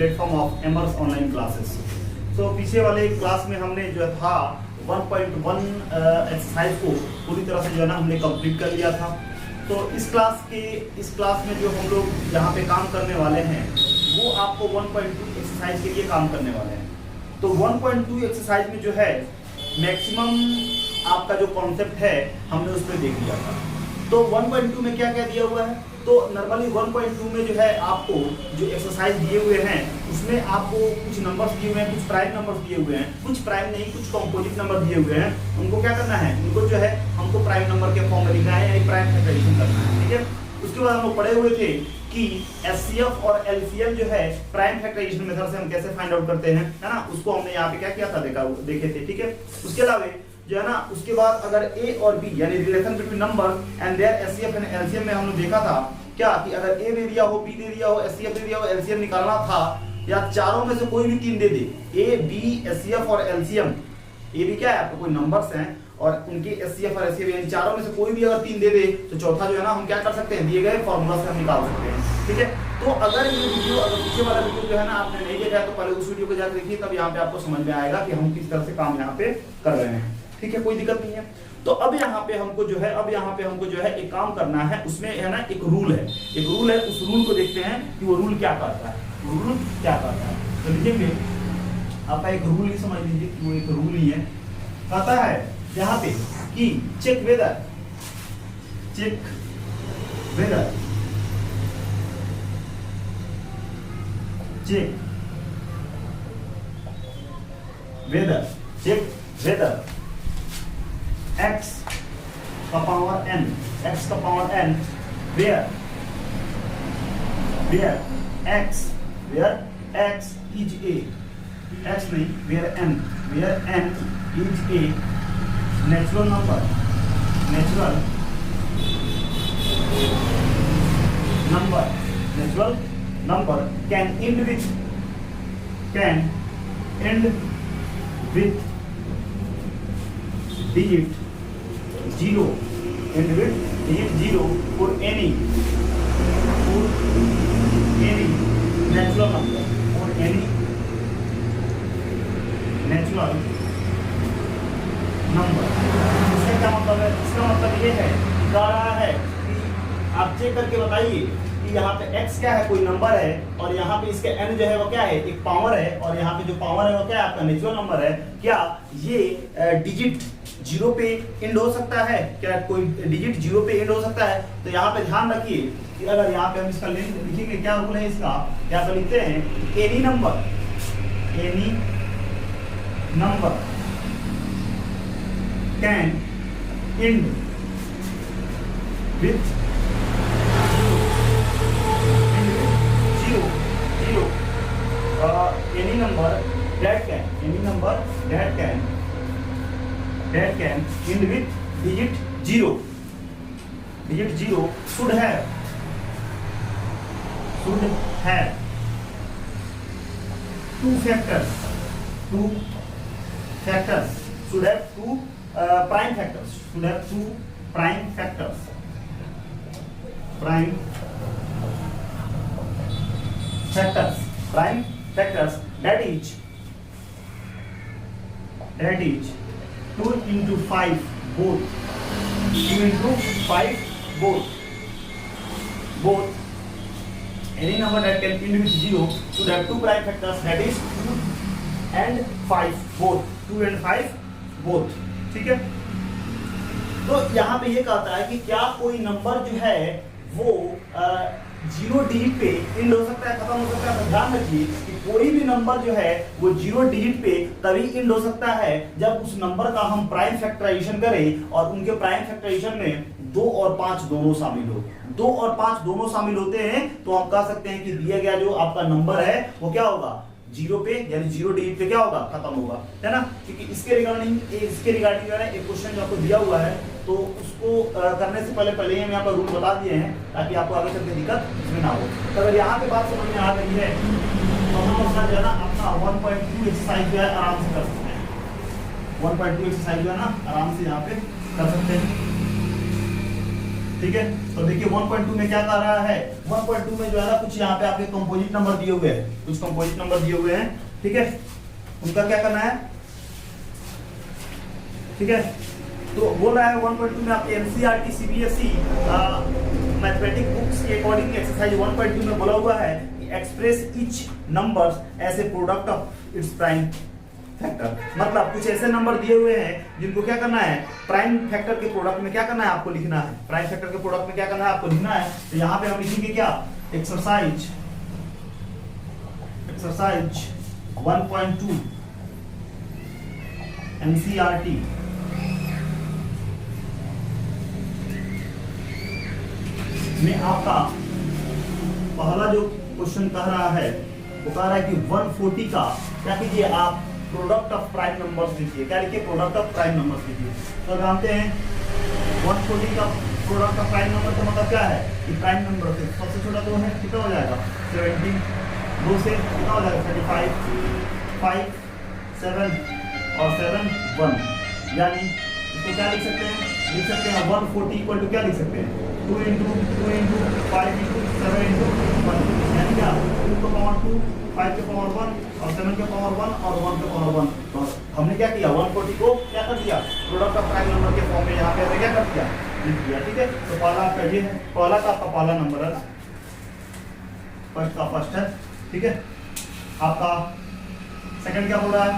Platform of एमर्स online classes. तो पीछे वाले क्लास में हमने जो था 1.1 एक्सरसाइज को पूरी तरह से जो है ना हमने कंप्लीट कर लिया था। तो इस क्लास में जो हम लोग यहाँ पे काम करने वाले हैं वो आपको 1.2 एक्सरसाइज के लिए काम करने वाले हैं। तो 1.2 एक्सरसाइज में जो है मैक्सिमम आपका जो कॉन्सेप्ट है हमने उस पर देख लिया था। तो 1.2 में क्या क्या दिया हुआ है, तो नॉर्मली 1.2 में जो है आपको जो एक्सरसाइज दिए हुए हैं उसमें आपको कुछ नंबर्स दिए हुए हैं, कुछ प्राइम नंबर्स दिए हुए हैं, कुछ प्राइम नहीं कुछ कंपोजिट नंबर दिए हुए हैं। उनको क्या करना है, उनको जो है हमको प्राइम नंबर के फॉर्म में लिखना है या प्राइम फैक्टराइजेशन करना है, ठीक है। उसके बाद हम लोग पढ़े हुए थे कि एचसीएफ और एलसीएम जो है प्राइम फैक्टराइजेशन मेथड से हम कैसे फाइंड आउट करते हैं, है ना। उसको हमने यहाँ पे क्या किया था देखे थे, ठीक है। उसके अलावा जो है ना उसके बाद अगर ए और बी यानी relation between number and their HCF and LCM में हमने देखा था क्या कि अगर ए दे दिया हो, बी दे दिया हो, एचसीएफ दे दिया हो, एलसीएम निकालना था या चारों में से कोई भी तीन दे दे, ए बी एचसीएफ और एलसीएम। ए बी क्या है आपको कोई नंबर्स हैं और उनके एचसीएफ और एलसीएम यानी चारों में से कोई भी अगर तीन दे दे तो चौथा जो है ना हम क्या कर सकते हैं, दिए गए फॉर्मूला से हम निकाल सकते हैं, ठीक है। तो अगर ये वीडियो अगर पीछे वाला वीडियो जो है ना आपने नहीं देखा है तो पहले उस वीडियो को जाकर देखिए, तब यहाँ पे आपको समझ में आएगा कि हम किस तरह से काम यहाँ पे कर रहे हैं, ठीक है। कोई दिक्कत नहीं है। तो अब यहाँ पे हमको जो है एक काम करना है, उसमें है ना एक रूल है, उस रूल को देखते हैं कि वो रूल क्या करता है। तो लिखेंगे आपका एक रूल ही समझ लीजिए कि वो एक रूल ही है, कहता है यहाँ पे कि चेक वेदर x का power n where x is a x नहीं where n is a natural number can end with digit 0 for any natural number इसका क्या मतलब है, इसका मतलब ये है कह रहा है कि आप चेक करके बताइए कि यहाँ पे x क्या है, कोई नंबर है और यहाँ पे इसके n जो है वो क्या है, एक पावर है और यहाँ पे जो पावर है वो क्या है आपका नेचुरल नंबर है। क्या ये डिजिट 0 पे एंड हो सकता है, क्या कोई डिजिट 0 पे एंड हो सकता है। तो यहाँ पे ध्यान रखिए कि अगर यहाँ पे हम इसका लिखेंगे क्या रूल है इसका, क्या तो लिखते हैं any number can and with zero any number that can end with digit 0 should have two factors should have two prime factors that is 2 into 5 both any number that can end with 0 should have two prime factors that is 2 and 5 both, 2 and 5 both, ठीक है। तो यहाँ पे ये कहता है कि क्या कोई नंबर जो है वो 0 डिजिट पे एंड हो सकता है, खत्म हो सकता है। तो ध्यान रखिए कि कोई भी नंबर जो है वो 0 डिजिट पे तभी एंड हो सकता है जब उस नंबर का हम प्राइम फैक्टराइजेशन करें और उनके प्राइम फैक्टराइजेशन में 2 और 5 दोनों शामिल हो। 2 और 5 दोनों शामिल होते हैं तो हम कह सकते हैं कि दिया गया जो आपका नंबर है वो क्या होगा, 0 पे यानी 0 डिजिट पे क्या होगा, खत्म होगा, है ना। क्योंकि इसके रिगार्डिंग जो है एक क्वेश्चन जो आपको दिया हुआ है तो उसको करने से पहले हम यहाँ पर रूल बता दिए हैं ताकि आपको आगे चल के दिक्कत इसमें ना हो। तो अगर यहाँ पे बात समझ में आ गई है तो हम अपना जो है ना अपना 1.2 एक्सरसाइज जो है आराम से कर सकते हैं। 1.2 एक्सरसाइज जो है ना आराम से यहाँ पे कर सकते हैं। ठीक है। तो देखिए 1.2 में क्या कह रहा है, 1.2 में जो है ना कुछ यहाँ पे आपके कंपोजिट नंबर दिए हुए हैं, कुछ कंपोजिट नंबर दिए हुए हैं, ठीक है, उनका क्या करना है, ठीक है। तो बोल रहा है 1.2 में आपके एनसीईआरटी सीबीएसई मैथमेटिक्स बुक्स के अकॉर्डिंग एक्सरसाइज 1.2 में बोला हुआ है express each numbers as a product of its prime factor. मतलब कुछ ऐसे नंबर दिए हुए हैं जिनको क्या करना है, प्राइम फैक्टर के प्रोडक्ट में क्या करना है आपको लिखना है, प्राइम फैक्टर के प्रोडक्ट में क्या करना है आपको लिखना है। तो यहाँ पे हम लिखेंगे क्या, एक्सरसाइज 1.2 एनसीईआरटी में आपका पहला जो क्वेश्चन कह रहा है वो कह रहा है कि 140 का क्या कीजिए आप प्रोडक्ट ऑफ प्राइम नंबर्स लीजिए। क्या लिखिए, प्रोडक्ट ऑफ प्राइम नंबर्स लीजिए। तो जानते हैं 140 का प्रोडक्ट ऑफ प्राइम नंबर का मतलब क्या है कि प्राइम नंबर से सबसे छोटा तो है, कितना हो जाएगा 70, 2 से कितना हो जाएगा 35, 5, 7 और 7 1, यानी इसको क्या लिख सकते हैं, लिख सकते हैं 140 इक्वल टू क्या लिख सकते हैं 2 into 5 into 7 into 1, यानी क्या 2 का पावर 2, 5 के पावर 1 और 7 के पावर 1 और 1 के पावर 1। तो हमने क्या किया 140 को क्या कर दिया प्रोडक्ट ऑफ प्राइम नंबर के फॉर्म में यहाँ पे क्या कर दिया, लिख दिया, ठीक है। तो पहला आपका ये है, पहला का आपका पहला नंबर है, फर्स्ट का फर्स्ट है, ठीक है। आपका सेकंड क्या बोल रहा है,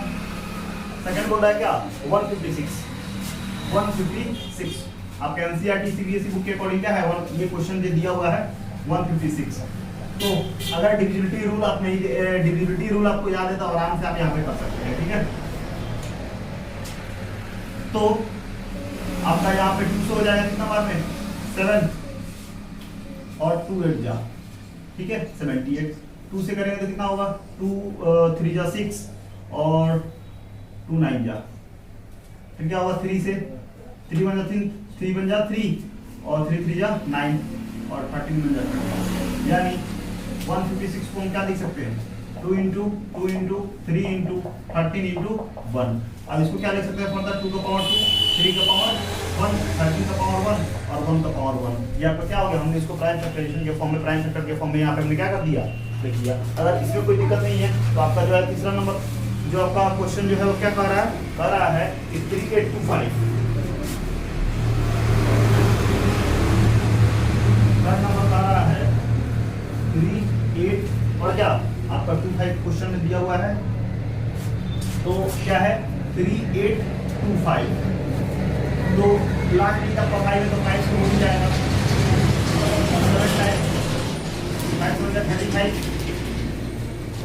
सेकंड बोल रहा है क्या 156 आपके एनसीईआरटी सीबीएसई बुक के अकॉर्डिंग क्या है, ये क्वेश्चन दे दिया हुआ है 156। तो अगर डिविजिबिलिटी रूल आप नहीं, डिविजिबिलिटी रूल आपको याद है तो आराम से आप यहाँ पे कर सकते हैं, ठीक है। तो आपका यहाँ पे 2 से हो जाएगा कितना बार में 7 और 2 8 जा, ठीक है 78। 2 से करेंगे तो कितना होगा 2 3 जा 6 और 2 9 जा, फिर क्या होगा 3 से 3 बन जा 3 बन जा 3 और 3 3 जा 9 और 13 बन जा 13, यानी 156 को हम क्या लिख सकते हैं 2 into 2 into 3 into 13 into 1। अब इसको क्या लिख सकते हैं, मतलब 2 का पावर 2, 3 का पावर 1, 13 का पावर 1 और 1 का पावर 1। ये आपका क्या हो गया, हमने इसको प्राइम फैक्टराइजेशन के फॉर्म में, प्राइम फैक्टर के फॉर्म में यहाँ पे हमने क्या कर दिया, लिख दिया। अगर इसमें कोई दिक्कत नहीं है तो आपका जो है तीसरा नंबर जो आपका क्वेश्चन जो है वो क्या कर रहा है, कह रहा है 3825 नंबर कह रहा है 38 और क्या आपका 25 क्वेश्चन में दिया हुआ है, तो क्या है 3825। तो लास्ट डिजिट आपका 5 है तो 5 से हो ही जाएगा, 35,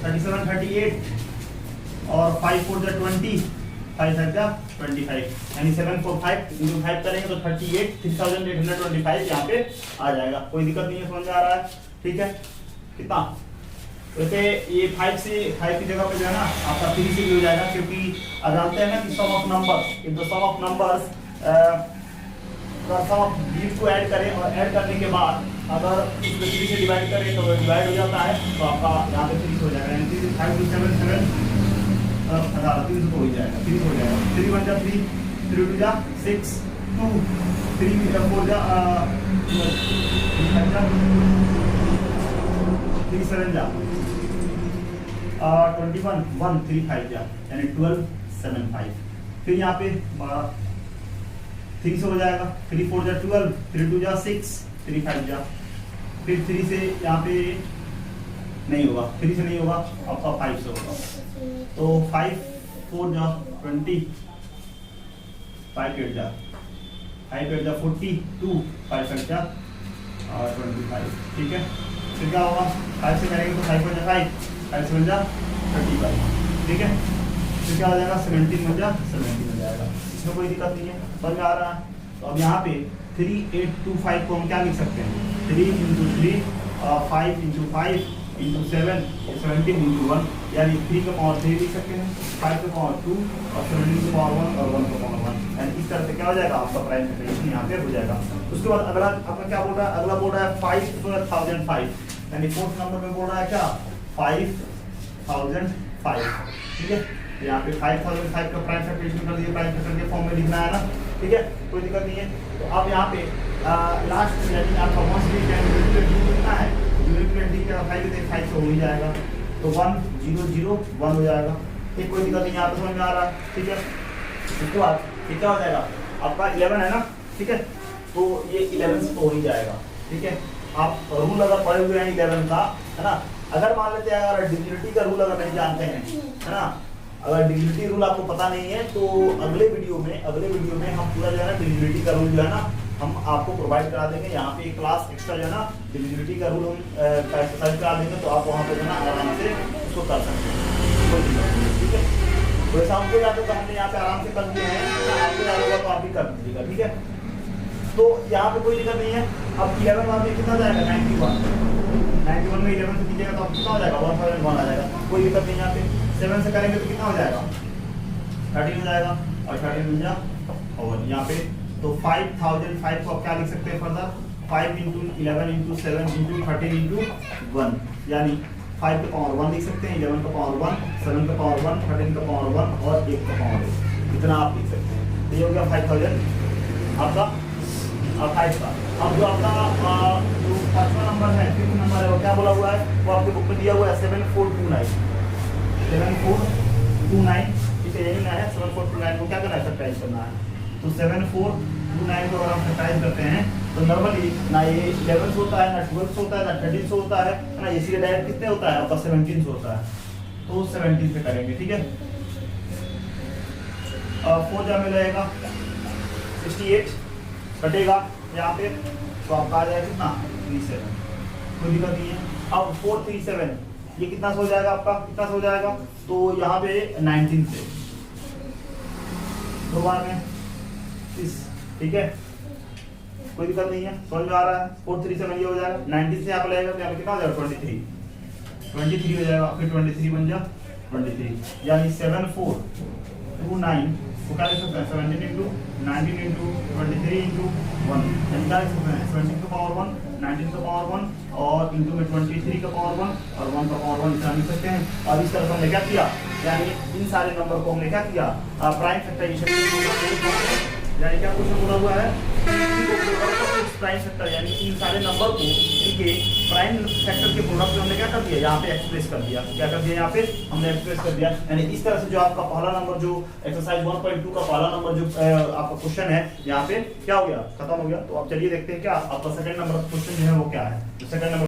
37 38 और 5 4 जा 20, 5 5 जा 25, यानी 745 into 5 करेंगे तो 38,825 यहाँ पे आ जाएगा। कोई दिक्कत नहीं है, समझ में आ रहा है, ठीक है। कितना वैसे ये 5 की जगह पे जो है ना आपका 3 से भी हो जाएगा, क्योंकि आप जानते हैं ना कि sum of numbers, if the sum of numbers sum of beat को ऐड करें और ऐड करने के बाद अगर इसको 3 से डिवाइड करें तो डिवाइड हो जाता है, तो आपका यहाँ पे 3 हो जाएगा, यानी 5 2 7 7 3 हो जाएगा, 3 हो जाएगा। 3 1 जा 3, 3 2 जा 6 2, 3 4 जा 3 7 जा 21 1 3 5 जा, यानी 12 7 5। फिर यहाँ पे 3 से हो जाएगा, 3 4 जा 12, 3 2 जा 6, 3 5 जा, फिर 3 से यहाँ पे नहीं होगा, 3 से नहीं होगा, आपका 5 से होगा। तो 5 4 जा 20, 5 8 जा 42, 5 8 जा 25, ठीक है। फिर क्या होगा 5 से करेंगे तो 5 जा 5, 5 7 जा 35, ठीक है। फिर क्या हो जाएगा 17 हो जा 17 हो जाएगा, इसमें कोई दिक्कत नहीं है, समझ में आ रहा है। तो अब यहाँ पे 3825 को हम क्या लिख सकते हैं 3 into 3 5 into 5 into 7 17 into 1, यानी 3 का पावर 3 लिख सकते हैं, 5 का पावर 2 और 17 का पावर 1 और 1 का पावर 1, यानी इस तरह से क्या हो जाएगा आपका प्राइम फैक्टराइजेशन यहाँ पे हो जाएगा। उसके बाद अगला आपका क्या बोल रहा है, अगला बोल रहा है 5005, यानी फोर्थ नंबर में बोल रहा है क्या 5005, ठीक है। यहाँ पे 5005 का प्राइम फैक्टराइजेशन कर दिया, प्राइम फैक्टर के फॉर्म में लिखना है ना, ठीक है, कोई दिक्कत नहीं है। तो अब यहाँ पे लास्ट यानी आपका मोस्ट कितना है, यूनिट का 5 5 से हो ही जाएगा, तो 1 0 0 1 हो जाएगा। ठीक, कोई दिक्कत नहीं, यहाँ पे समझ में आ रहा है। ठीक है, उसके बाद ये क्या हो जाएगा आपका 11 है ना। ठीक है, तो ये 11 से तो हो ही जाएगा। ठीक है, आप रूल अगर पढ़े हुए हैं 11 का, है ना, अगर मान लेते हैं अगर डिविजिबिलिटी का रूल अगर नहीं जानते हैं, है ना, अगर डिविजिबिलिटी रूल आपको पता नहीं है तो अगले वीडियो में हम पूरा जो है ना डिविजिबिलिटी का रूल जो है ना हम आपको प्रोवाइड करा देंगे। यहाँ पे एक क्लास एक्स्ट्रा जो है ना डिविजिबिलिटी का रूल हम एक्सरसाइज करा देंगे, तो आप वहाँ पे जो है ना आराम से उसको कर सकते हैं। ठीक है, तो ऐसा हमको याद होगा, हमने यहाँ पे आराम से कर दिए हैं, आपको याद होगा तो आप भी कर दीजिएगा। ठीक है, तो यहाँ पे कोई दिक्कत नहीं है। अब 11 वहाँ पे कितना जाएगा 91 में 11 से कीजिएगा तो कितना हो जाएगा 1001 आ जाएगा, कोई दिक्कत नहीं। यहाँ पे 7 से करेंगे तो कितना हो जाएगा 13 हो जाएगा, और 13 मिल जा और यहाँ पे तो 5005 को आप क्या लिख सकते हैं फर्दर, 5 × 11 × 7 × 13 × 1, यानी 5 का पावर 1 लिख सकते हैं, 11 का पावर 1, 7 का पावर 1, 13 का पावर 1 और 1 का पावर 1, इतना आप लिख सकते हैं। ये हो गया 5000 आपका 5 का। अब जो आपका जो 5वां नंबर है, 5th नंबर है, वो क्या बोला हुआ है, वो आपके बुक में दिया हुआ है 7429। 7429, ठीक है, यही ना है 7429 को क्या करना है, फैक्टराइज करना है। तो 7429 को अगर हम फैक्टराइज करते हैं तो नॉर्मली ना ये 11 से होता है, ना 12 से होता है, ना 13 से होता है ना, ये सीधे डायरेक्ट कितने होता है आपका 17 से होता है, तो 17 से करेंगे। ठीक है, 4 जा में रहेगा 68 कटेगा यहाँ पे, तो आपका आ जाएगा कितना 37, कोई दिक्कत नहीं है। अब 437 ये कितना से हो जाएगा आपका, कितना से हो जाएगा, तो यहाँ पे 19 से 2 बार में 30। ठीक है, कोई दिक्कत नहीं है, समझ में आ रहा है। 437 ये हो जाएगा, 19 से यहाँ पे लगेगा तो यहाँ पे कितना हो जाएगा 23 हो जाएगा, फिर 23 बन जा 23, यानी 7429 को क्या लिख सकते हैं 17 × 19 × 23 × 1, यानी क्या लिख सकते हैं 17 का पावर 1, 19 का पावर 1 और इंटू में 23 का पावर 1 और 1 का पावर 1 इतना लिख सकते हैं। और इस तरह से हमने क्या किया, यानी इन सारे नंबर को हमने क्या किया प्राइम फैक्टराइजेशन, यानी क्या क्वेश्चन बोला हुआ है प्राइम फैक्टर, यानी इन सारे नंबर को इनके प्राइम फैक्टर के प्रोडक्ट में हमने क्या कर दिया, यहाँ पे एक्सप्रेस कर दिया। क्या कर दिया, यहाँ पे हमने एक्सप्रेस कर दिया। यानी इस तरह से जो आपका पहला नंबर जो एक्सरसाइज 1.2 का पहला नंबर जो आपका क्वेश्चन है यहाँ पे क्या हो गया, खत्म हो गया। तो आप चलिए देखते हैं क्या आपका सेकंड नंबर क्वेश्चन जो है वो क्या है। तो सेकंड नंबर,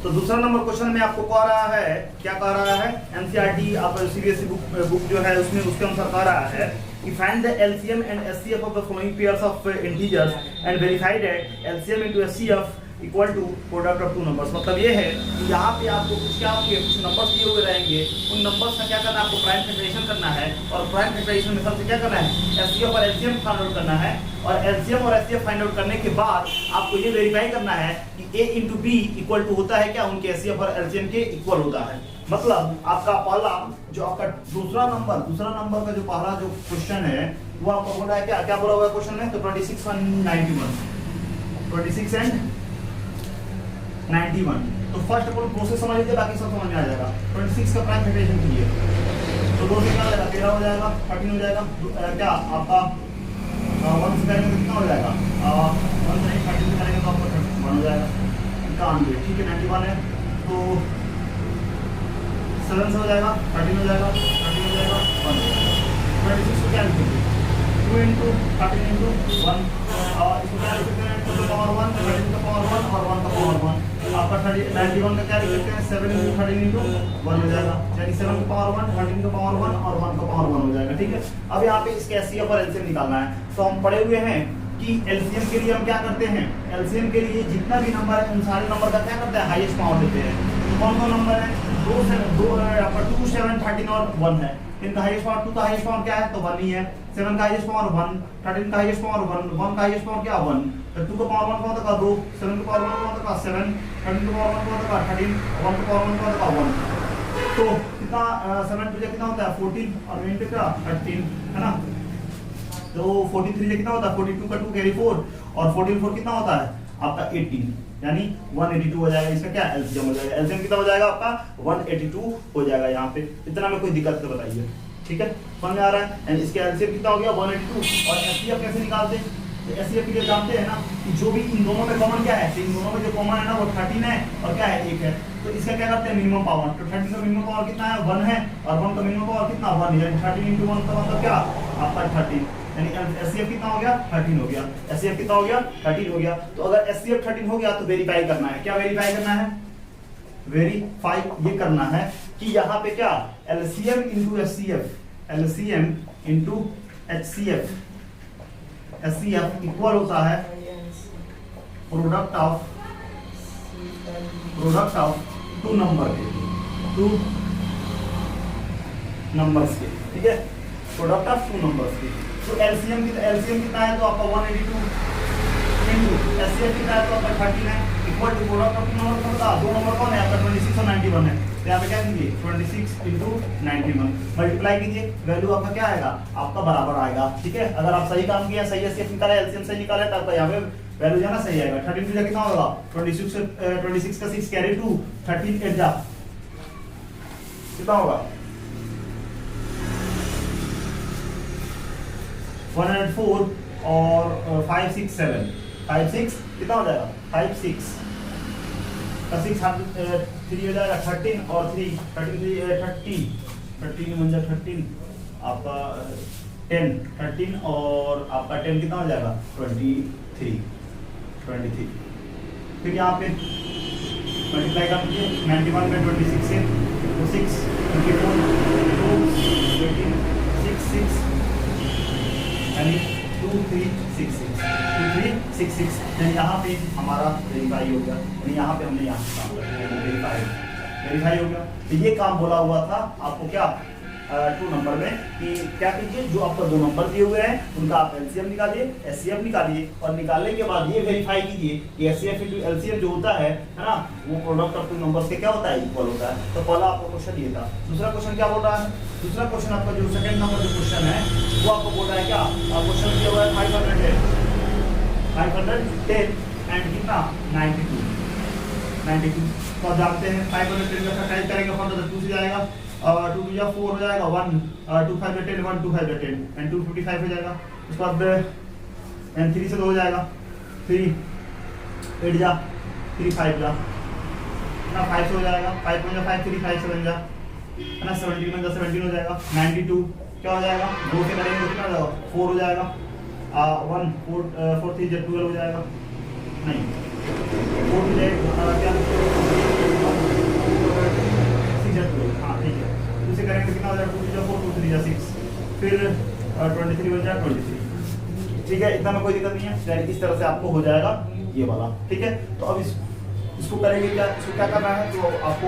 तो दूसरा नंबर क्वेश्चन में आपको कह रहा है, क्या कह रहा है, एनसीईआरटी आप सीबीएसई बुक जो है उसमें उसके अनुसार कह रहा है कि find the LCM and SCF of the following pairs of integers and verify that LCM into SCF equal to product of two numbers. मतलब ये है कि यहाँ पे आपको कुछ क्या होंगे, कुछ नंबर्स दिए हुए रहेंगे, उन नंबर्स का क्या करना है, आपको प्राइम फैक्टराइजेशन करना है, और प्राइम फैक्टराइजेशन में सबसे क्या करना है, एचसीएफ और एलसीएम फाइंड आउट करना है, और एलसीएम और एचसीएफ फाइंड आउट करने के बाद आपको ये वेरीफाई करना है कि ए इंटू बी इक्वल टू होता है क्या, उनके एचसीएफ और एलसीएम के इक्वल होता है। मतलब आपका पहला जो आपका दूसरा नंबर का जो पहला जो क्वेश्चन है वो आपको बोला है क्या, क्या बोला हुआ है क्वेश्चन में, तो 26 and 91, 26 and 91। तो फर्स्ट अपन प्रोसेस समझ लीजिए, बाकी सब समझ में आ जाएगा। 26 का प्राइम फैक्टराइजेशन कीजिए तो 2 से क्या हो जाएगा, 13 हो जाएगा, 13 हो जाएगा, क्या आपका 1 से करेंगे तो कितना हो जाएगा, 1 से 13 से करेंगे तो आपका 1 हो जाएगा, 91। ठीक है, 91 है तो 7 से हो जाएगा, 13 हो जाएगा, 13 हो जाएगा, 1 हो जाएगा। 26 को क्या लिखेंगे, 2 × 13 × 1, और इसको क्या लिख सकते हैं, 2 का पावर 1, 13 का पावर 1 और 1 का पावर 1। आपका 91 का क्या लिख सकते हैं, 7 × 13 × 1 हो जाएगा, यानी 7 का पावर 1, 13 का पावर 1 और 1 का पावर 1 हो जाएगा। ठीक है, अब यहाँ पे इसके एचसीएफ और एलसीएम निकालना है। तो हम पढ़े हुए हैं कि एलसीएम के लिए हम क्या करते हैं, एलसीएम के लिए जितना भी नंबर है उन सारे नंबर का क्या करते हैं, हाईएस्ट पावर लेते हैं। तो कौन कौन नंबर है, 2 7 13 और 1 है, इनका हाईएस्ट पावर 2 का हाईएस्ट पावर क्या है, तो 1 ही है। 7 का हाईएस्ट पावर 1, 13 का हाईएस्ट पावर 1, 1 का हाईएस्ट पावर क्या 1, तो 2 का पावर 1 कौन था 2, 7 का पावर 1 कौन था 7, 13 का पावर 1 कौन था 13, 1 का पावर 1 कौन था 1। तो कितना 7 टू कितना होता है 14 और 9 का 13 है ना, तो 43 कितना होता है 42 का 2 कैरी 4 और 14 4 कितना होता है आपका 18, यानी 182 हो जाएगा। इसका क्या एलसीएम हो जाएगा, एलसीएम कितना हो जाएगा आपका 182 हो जाएगा। यहाँ पे इतना में कोई दिक्कत तो बताइए। ठीक है, समझ में आ रहा है। एंड इसके एलसीएम कितना हो गया 182, और एचसीएफ कैसे निकालते हैं, तो एससीएफ के लिए जानते हैं ना कि जो भी इन दोनों में कॉमन क्या है, तो इन दोनों में जो कॉमन है ना वो 13 है और क्या है 1 है। तो इसका क्या करते हैं मिनिमम पावर, तो 13 का मिनिमम पावर कितना है 1 है और 1 का मिनिमम पावर कितना 1 है, 13 × 1 का मतलब क्या आपका 13, यानी एससीएफ कितना हो गया 13 हो गया। एससीएफ कितना हो गया 13 हो गया। तो अगर एससीएफ 13 हो गया तो वेरीफाई करना है, क्या वेरीफाई करना है, वेरीफाई ये करना है कि यहाँ पे क्या LCM into HCF, LCM into HCF, HCF equal होता है प्रोडक्ट ऑफ टू नंबर के, टू नंबर्स के, ठीक है, प्रोडक्ट ऑफ टू नंबर्स के। तो एलसीएम कितना है तो आपका 182 इंटू एचसीएफ कितना है तो आपका 13 है, equal to product of two number का बता, दो नंबर कौन है आपका 26 और 91 है। तो यहाँ पे क्या कीजिए 26 इंटू 91 मल्टीप्लाई कीजिए, वैल्यू आपका क्या आएगा आपका बराबर आएगा, ठीक है। अगर आप सही काम किया, सही एचसीएफ निकाला, एलसीएम सही निकाला तब आपका यहाँ पे वैल्यू जो है ना सही आएगा। 13 टू कितना होगा 26 का 6 कैरी 2, 13 8 जा कितना होगा 104 और 5 6 7 5 6 कितना हो जाएगा 5 6 का 6 3 हो जाएगा 13 और 3 13 मंजा 13 आपका 10 और आपका 10 कितना हो जाएगा 23। फिर यहाँ पे मल्टीप्लाई कर दीजिए 91 में 26 से तो 6 24 2 18 6 6 यानी 2366 यानी यहाँ पे हमारा वेरीफाई हो गया, यानी यहाँ पे हमने यहाँ वेरीफाई हो गया। तो ये काम बोला हुआ था आपको क्या टू नंबर में कि क्या कीजिए जो आपको दो नंबर दिए हुए हैं उनका आप एलसीएम निकालिए, एचसीएफ निकालिए और निकालने के बाद ये वेरीफाई कीजिए कि एचसीएफ इंटू एलसीएम जो होता है ना वो प्रोडक्ट ऑफ टू नंबर्स के क्या होता है इक्वल होता है। तो पहला आपका क्वेश्चन ये था। दूसरा क्वेश्चन क्या बोल रहा है, दूसरा क्वेश्चन आपका जो सेकंड नंबर जो क्वेश्चन है वो आपको बोल रहा है क्या क्वेश्चन दिया हुआ है 510 एंड कितना 92। तो आप जानते हैं 510 का टाइप करेंगे 2 से जाएगा 2 2 या 4 हो जाएगा 1 2 5 10 1 2 5 10 एंड 255 हो जाएगा। उसके बाद एंड 3 से 2 हो जाएगा 3 8 जा 3 5 जा ना 5 से हो जाएगा 5 5 5 3 5 7 जा है ना 17 में 17 हो जाएगा 92 क्या हो जाएगा 2 से करेंगे तो कितना हो जाएगा 4 हो जाएगा 1 4 3 जा 12 हो जाएगा नहीं 4 हो जाएगा क्या हाँ ठीक है उसे करेंगे कितना हो जाएगा 2 जा 4 2 3 जा 6 फिर 23 बन जाएगा 23 ठीक है। इतना में कोई दिक्कत नहीं है, यानी इस तरह से आपको हो जाएगा ये वाला ठीक है। तो अब इसको करेंगे क्या, इसको क्या करना है तो आपको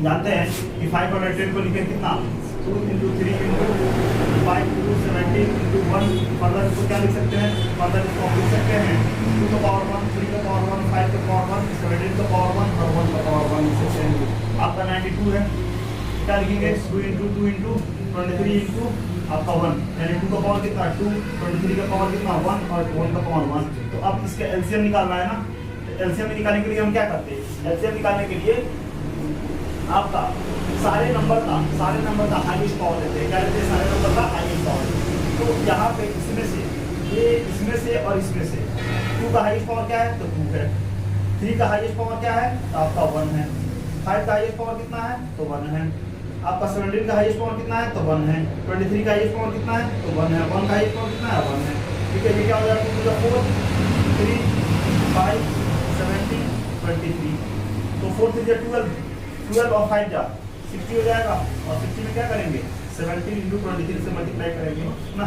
जानते हैं कि 510 को लिखे कितना 2 × 3 × 5 × 17 × 1 फर्दर इसको क्या लिख सकते हैं, फर्दर इसको हम लिख सकते हैं 2 का पावर 1 3 का पावर 1 5 का पावर 1 17 का पावर 1 और 1 का पावर 1 लिख सकते हैं। आपका 92 है क्या लिखेंगे 2 × 2 × 23 × आपका 1 यानी 2 का पावर कितना 2 23 का पावर कितना 1 और 1 का पावर 1। तो अब इसका एलसीएम निकालना है ना, एलसीएम निकालने के लिए हम क्या करते हैं, एलसीएम निकालने के लिए आपका सारे नंबर का हाईएस्ट पावर लेते हैं, क्या लेते हैं सारे नंबर का हाईएस्ट पावर। तो यहाँ पे इसमें से ये इसमें से और इसमें से 2 का हाईएस्ट पावर क्या है तो 2 है, 3 का हाईएस्ट पावर क्या है तो आपका 1 है, 5 का हाईएस्ट पावर कितना है तो 1 है, आपका 17 का हाईएस्ट पावर कितना है तो 1 है, 23 का हाईएस्ट पावर कितना है तो 1 है, 1 का हाईएस्ट पावर कितना है 1 है ठीक है। ये क्या हो जाएगा 2 4 3 5 17 23 तो 4 3 12 और 5 जा 60 हो जाएगा और 60 में क्या करेंगे 17 × 23 से मल्टीप्लाई करेंगे ना।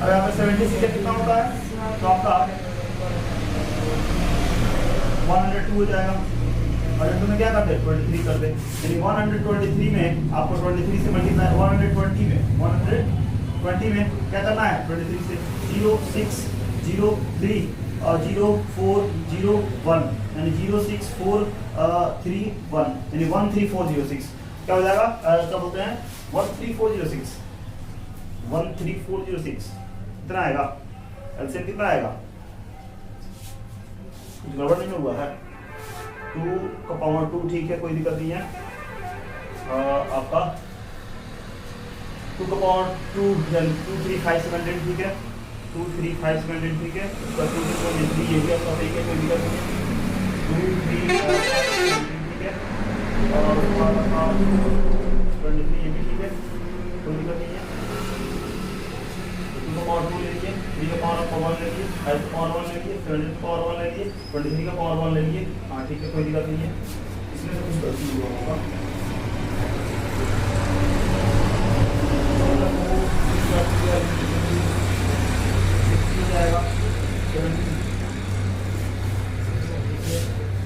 अब यहाँ पे 70 से कितना होता है तो आपका 102 हो जाएगा और इसमें क्या करते हैं 23 कर दे, यानी 123 में आपको 23 से मल्टीप्लाई 120 में क्या करना है 23 से 0 6 0 3 0 4 0 1 यानी 0 6 4 3 1 यानी 13406 क्या हो जाएगा क्या बोलते हैं 13406 कितना आएगा एलसीएम कितना आएगा कुछ गड़बड़ नहीं हुआ है 2 का पावर 2 ठीक है कोई दिक्कत नहीं है आपका 2 का पावर 2 देन 2 3 5 7 10, ठीक है, 2 3 5 7 10, ठीक है, तो 2 3 4 3 ये भी आपका सही है, कोई दिक्कत नहीं है, 2 3 4 5 ठीक है, और 23 ये भी ठीक है, कोई दिक्कत नहीं है, 2 का पावर 2 ले लीजिए, 3 का पावर 1 ले लीजिए, 5 का पावर 1 ले लीजिए, 7 का पावर 1 ले लीजिए, 23 का पावर 1 ले लीजिए, हाँ ठीक है, कोई दिक्कत नहीं है, इसमें से कुछ गलती हुआ होगा, जाएगा,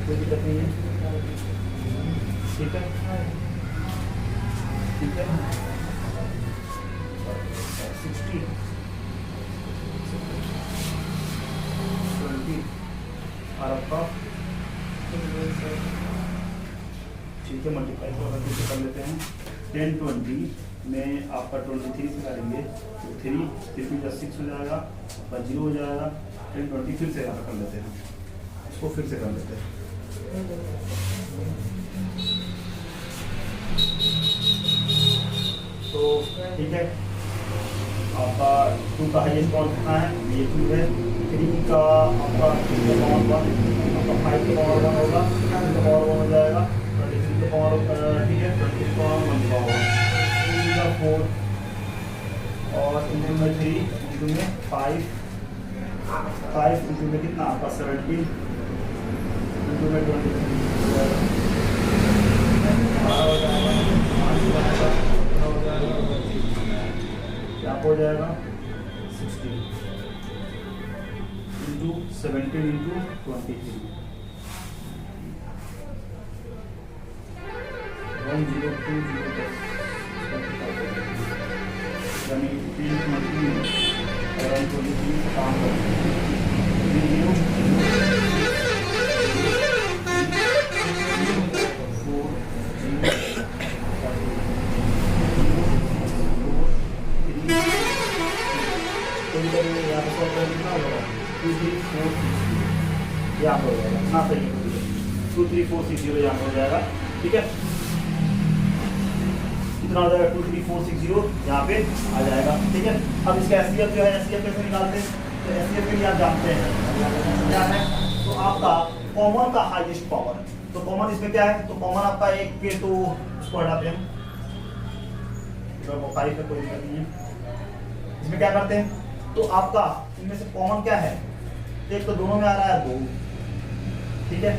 कोई दिक्कत नहीं है, ठीक है, ठीक है, 60 20 और आपका ठीक है, मल्टीप्लाई कर लेते हैं, 10 20 में आपका 23 से करेंगे तो 3 6 हो जाएगा, आपका 0 हो जाएगा, 10 20 फिर से यहाँ कर लेते हैं, इसको फिर से कर लेते हैं, तो ठीक है, आपका 2 का हाईएस्ट पावर कितना है, ये 2 है, 3 का आपका 3 का पावर 1, आपका 5 का पावर 1 होगा, 3 का पावर 1 हो जाएगा, 23 का पावर ठीक है, 23 का पावर 1 का होगा, 3 का 4 और इंटू में 3 इंटू में 5 इंटू में कितना आपका 17 इंटू में 23 क्या हो जाएगा 60 इंटू 17 इंटू 23 1020 यानी 3 काम यहाँ पर हो जाएगा, हाँ सही है, 2 3 4 6 0 यहाँ पर हो जाएगा, ठीक है, कितना हो जाएगा 2 3 4 6 0 यहाँ पे आ जाएगा, ठीक है। अब इसका एससीएफ जो है, एससीएफ कैसे निकालते हैं, तो एससीएफ के लिए आप जानते हैं क्या है, तो आपका कॉमन का हाईएस्ट पावर, तो कॉमन इसमें क्या है, तो कॉमन आपका एक के तो उसको हटाते हैं, तो 5 का कोई दिक्कत नहीं है, इसमें क्या करते हैं, तो आपका इनमें से कॉमन क्या है, एक तो दोनों में आ रहा है 2, ठीक है,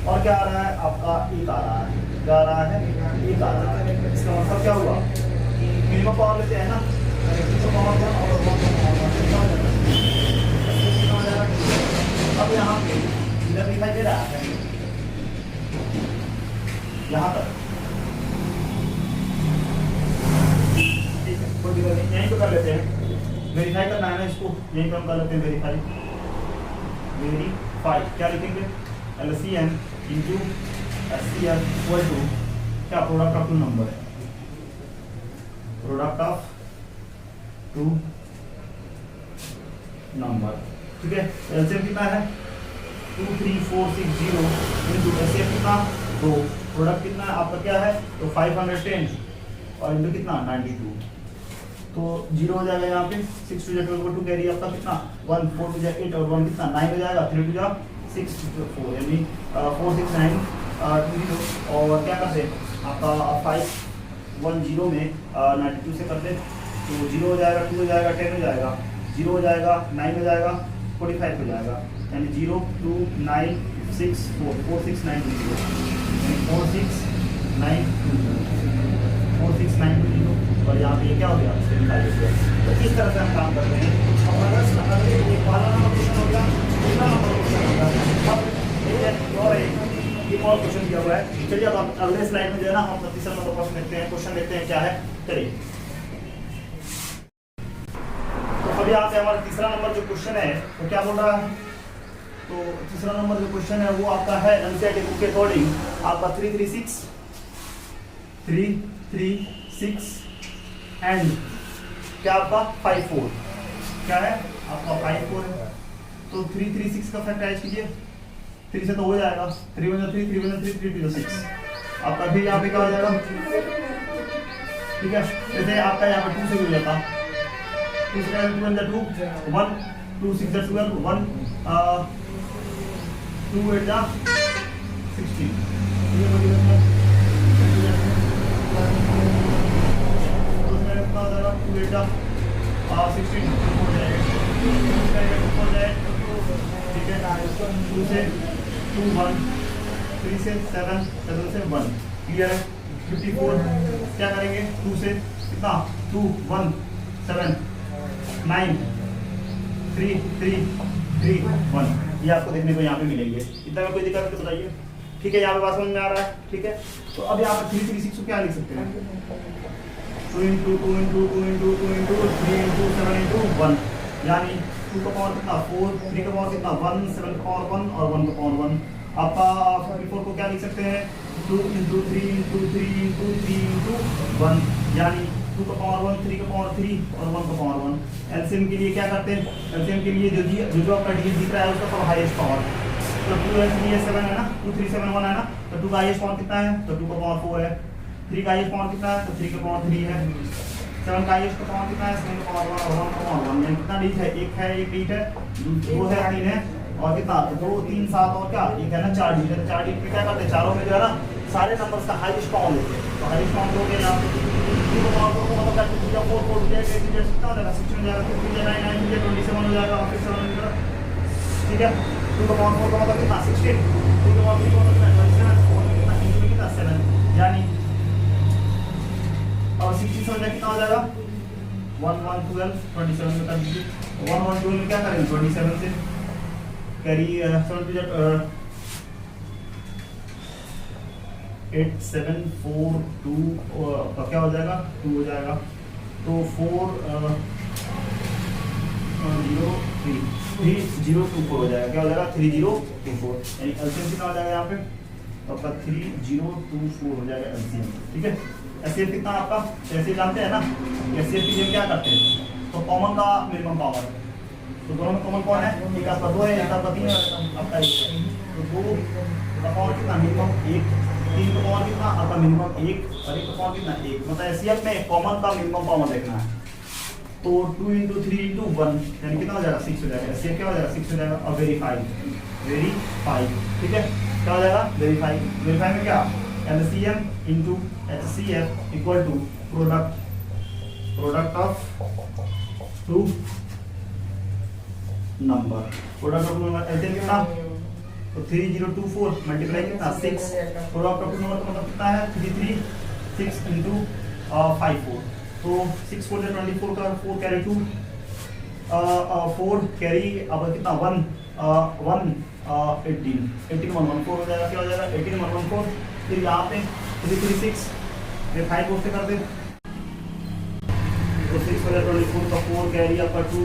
और क्या आ रहा है आपका 1 आ रहा है, क्या आ रहा है 1 आ रहा है, इसका मतलब क्या हुआ, मिनिमम पावर लेते हैं ना, अब यहाँ पे इधर दिखाई दे रहा है, यहाँ तक ठीक है, कोई दिक्कत नहीं, यहीं पे कर लेते हैं, वेरीफाई करना है ना इसको, यहीं पे हम कर लेते हैं वेरीफाई, क्या लिखेंगे LCM इंटू SCM इक्वल टू क्या, प्रोडक्ट ऑफ टू नंबर है, प्रोडक्ट ऑफ टू नंबर, ठीक है, LCM कितना है 23460 इंटू SCM कितना 2, प्रोडक्ट कितना आपका क्या है, तो 510 और इंटू कितना 92, तो 0 हो जाएगा यहाँ पे, 6 टू 12 2 कैरी आपका कितना 1 4 टू 8 और 1 कितना 9 हो जाएगा, 3 टू 6 4 यानी 4 6 9 2 और क्या करते हैं आपका 510 में 92 से करते, तो 0 हो जाएगा, 2 हो जाएगा, 10 हो जाएगा, 0 हो जाएगा, 9 हो जाएगा, 45 हो जाएगा, यानी 0 2 9 6 4 4 6 9 2 0 4 6 9 2 4 6 9 2 0 और यहाँ पे ये क्या हो गया, तो इस तरह से हम काम करते हैं। और अगर ये पहला नंबर क्वेश्चन हो गया, दूसरा नंबर क्वेश्चन हो गया, अब और एक और क्वेश्चन दिया हुआ है, चलिए अब आप अगले स्लाइड में जो है ना हम तीसरा नंबर प्रश्न लेते हैं, क्वेश्चन लेते हैं क्या है, चलिए। तो अभी यहाँ पे हमारा तीसरा नंबर जो क्वेश्चन है वो क्या बोल रहा है, तो तीसरा नंबर जो क्वेश्चन है वो आपका है एनसीईआरटी बुक के अकॉर्डिंग आपका 336 एंड क्या आपका 54, क्या है आपका 54 है, तो 336 का फैक्टराइज कीजिए, 3 से तो हो जाएगा, 3 1 3 3 1 3 3 2 6 आपका भी यहाँ पे क्या हो जाएगा ठीक है, जैसे आपका यहाँ पे 2 से हो जाता, 2 से 2 × 2 1, 2 6 12 1, 2 8 16, ये हो जाएगा 2 8 16 हो जाएगा, ठीक है, 2 से 2 1, 3 से 7, 7 से 1, क्लियर है। 54 क्या करेंगे, 2 से कितना 2 1 7 9 3 3 3 1, ये आपको देखने को यहाँ पे मिलेंगे। इतना में कोई दिक्कत तो बताइए, ठीक है, यहाँ पे बात समझ में आ रहा है, ठीक है। तो अब यहाँ पे 3 3 6 को क्या लिख सकते हैं, 2 × 2 2 × 2 2 × 2 2 × 3 × 7 × 1, यानी 2 का पावर कितना 4, 3 का पावर कितना 1, 7 का पावर 1 और 1 का पावर 1। आपका 54 को क्या लिख सकते हैं, 2 × 3 × 3 × 3 × 1, यानी 2 का पावर 1, 3 का पावर 3 और 1 का पावर 1। एलसीएम के लिए क्या करते हैं, एलसीएम के लिए जो आपका डिजिट दिख रहा है उसका सब हाईएस्ट पावर, तो 2 है 3 है 7 है ना, 2 3 7 1 है ना, तो 2 का हाईएस्ट पावर कितना है, तो 2 का पावर 4 है। 3 का हाईएस्ट पावर कितना है, तो 3 का पावर 3 है। 7 का हाईएस्ट पावर कितना है, 7 का पावर 1 और 1 का पावर 1, यानी कितना डिजिट है, एक है, एक डिजिट है, 2 है 3 है और कितना 2 3 7 और क्या एक है ना 4 डिजिट है। 4 डिजिट में क्या करते हैं, चारों में जो है ना सारे नंबर्स का हाईएस्ट पावर लेते हैं, तो हाईएस्ट पावर लोगे यहाँ पे 2 का पावर 4 को मतलब क्या 2 4 4 हो जाएगा, 8 डिजिट कितना हो जाएगा 16 हो जाएगा, 2 9 9 डिजिट 27 हो जाएगा और फिर 7 हो जाएगा, ठीक है। 2 का पावर 4 का मतलब कितना 16, 2 का पावर 3 का मतलब 27, 4 में कितना इंटू में कितना 7, यानी और 60 हो जाएगा कितना हो जाएगा 1 1 12 27 में कर दीजिए। 1 1 12 में क्या करेंगे 27 से कैरी 7 डिजिट 8 7 4 2 का क्या हो जाएगा 2 हो जाएगा, तो 4 0 3 3 0 2 4 हो जाएगा, क्या हो जाएगा 3 0 2 4, यानी एलसीएम कितना हो जाएगा यहाँ पे, तो आपका 3 0 2 4 हो जाएगा एलसीएम, ठीक है। एचसीएफ कितना आपका, ऐसे जानते हैं ना, एचसीएफ की क्या करते हैं, तो कॉमन का मिनिमम पावर, तो दोनों में कॉमन कौन है, एक आपका 2 है, एक आपका 3 है, आपका 1 है, तो 2 का पावर कितना मिनिमम 1, 3 का पावर कितना आपका मिनिमम 1 और 1 का पावर कितना 1, मतलब एचसीएफ में कॉमन का मिनिमम पावर देखना है, तो 2 × 3 × 1 यानी कितना हो जाएगा 6 हो जाएगा, एचसीएफ क्या हो जाएगा 6 हो जाएगा। और वेरीफाई, ठीक है, क्या हो जाएगा वेरीफाई, वेरीफाई में क्या LCM into HCF equal to product of two number, product of number LCM कितना, तो 3024 मल्टीप्लाई कितना 6, प्रोडक्ट ऑफ नंबर का मतलब कितना है 336 into 54, तो 6 4 24 का 4 कैरी 2 4 कैरी अब कितना 1 1 18 18 1 4 हो जाएगा, क्या हो जाएगा 18 1 4, फिर यहाँ पे 336 ये 5 को से कर दे, तो 6 वाला 24 का 4 कैरी आपका 2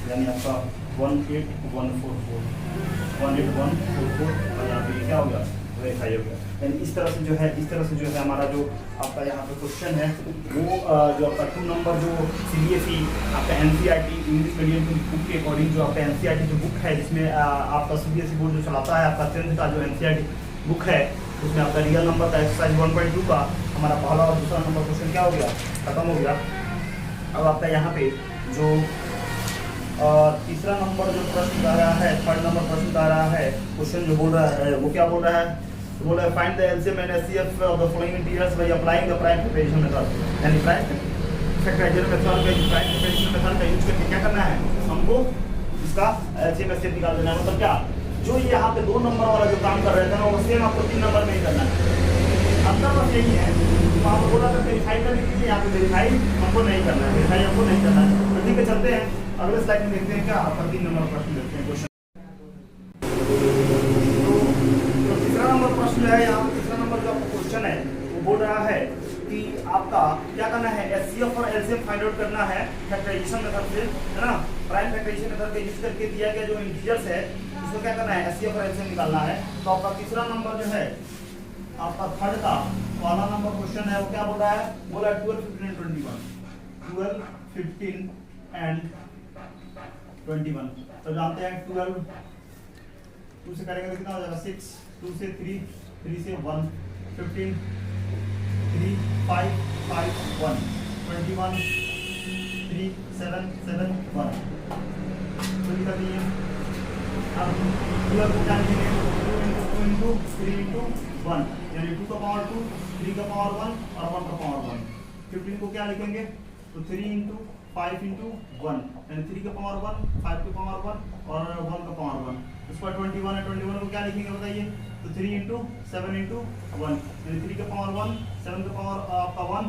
यानी आपका 18144 18144 और यहाँ पे क्या हो गया वेरीफाई हो गया। यानी इस तरह से जो है हमारा जो आपका यहाँ पे क्वेश्चन है वो जो आपका 2 नंबर जो CBSE आपका NCERT इंग्लिश मीडियम की बुक के अकॉर्डिंग जो आपका NCERT जो बुक है जिसमें आपका CBSE बोर्ड जो चलाता है आपका 10th का जो NCERT बुक है उसमें आपका रियल नंबर का एक्सरसाइज 1.2 का हमारा पहला और दूसरा नंबर क्वेश्चन क्या हो गया खत्म हो गया। अब आपका यहाँ पे जो तीसरा नंबर जो प्रश्न आ रहा है, थर्ड नंबर प्रश्न आ रहा है, क्वेश्चन जो बोल रहा है वो क्या बोल रहा है, तो बोल रहा है find the LCM and HCF of the following integers by applying the prime factorization method. यानी प्राइम फैक्टराइजेशन मेथड का प्राइम फैक्टराइजेशन मेथड का यूज करके क्या करना है हमको इसका एलसीएम एचसीएफ निकाल देना है। मतलब क्या जो यहाँ पे 2 नंबर वाला जो काम कर रहे थे ना वो सेम आपको 3 नंबर में ही करना है। अंतर बस यही है, तो आपको बोला था वेरीफाई करने के लिए, यहाँ पे वेरीफाई हमको नहीं करना है, वेरीफाई हमको नहीं करना है। तो ठीक है चलते हैं अगले स्लाइड में देखते हैं क्या आपका 3 नंबर प्रश्न देखते हैं क्वेश्चन। तो तीसरा नंबर प्रश्न है, यहाँ पे तीसरा नंबर जो आपका क्वेश्चन है वो बोल रहा है कि आपका क्या करना है एचसीएफ और एलसीएम फाइंड आउट करना है फैक्टराइजेशन मेथड से, है ना। प्राइम फैक्टराइजेशन मेथड का यूज करके दिया गया जो इंटीजर्स है इसको क्या करना है, एचसीएफ और एलसीएम निकालना है। तो आपका तीसरा नंबर जो है आपका थर्ड का वाला नंबर क्वेश्चन है, वो क्या बोल रहा है, बोला 12, 15 and 21, 12, 15 and 21। तो जानते हैं 12 2 से करेंगे तो कितना हो जाएगा 6, 2 से 3, 3 से 1, 15 3 5 5 1, 21 3 7 7 1। तो लिखा दिए अब 12 को क्या लिखेंगे, 2 into 3 into 1, यानी 2 का पावर 2, 3 का पावर 1 और 1 का पावर 1। 15 को क्या लिखेंगे, तो 3 into 5 into 1, यानी 3 का पावर 1, 5 का पावर 1 और 1 का पावर 1। इस पर 21 है, 21 को क्या लिखेंगे बताइए, तो 3 into 7 into 1, यानी 3 का पावर 1, 7 का पावर आपका 1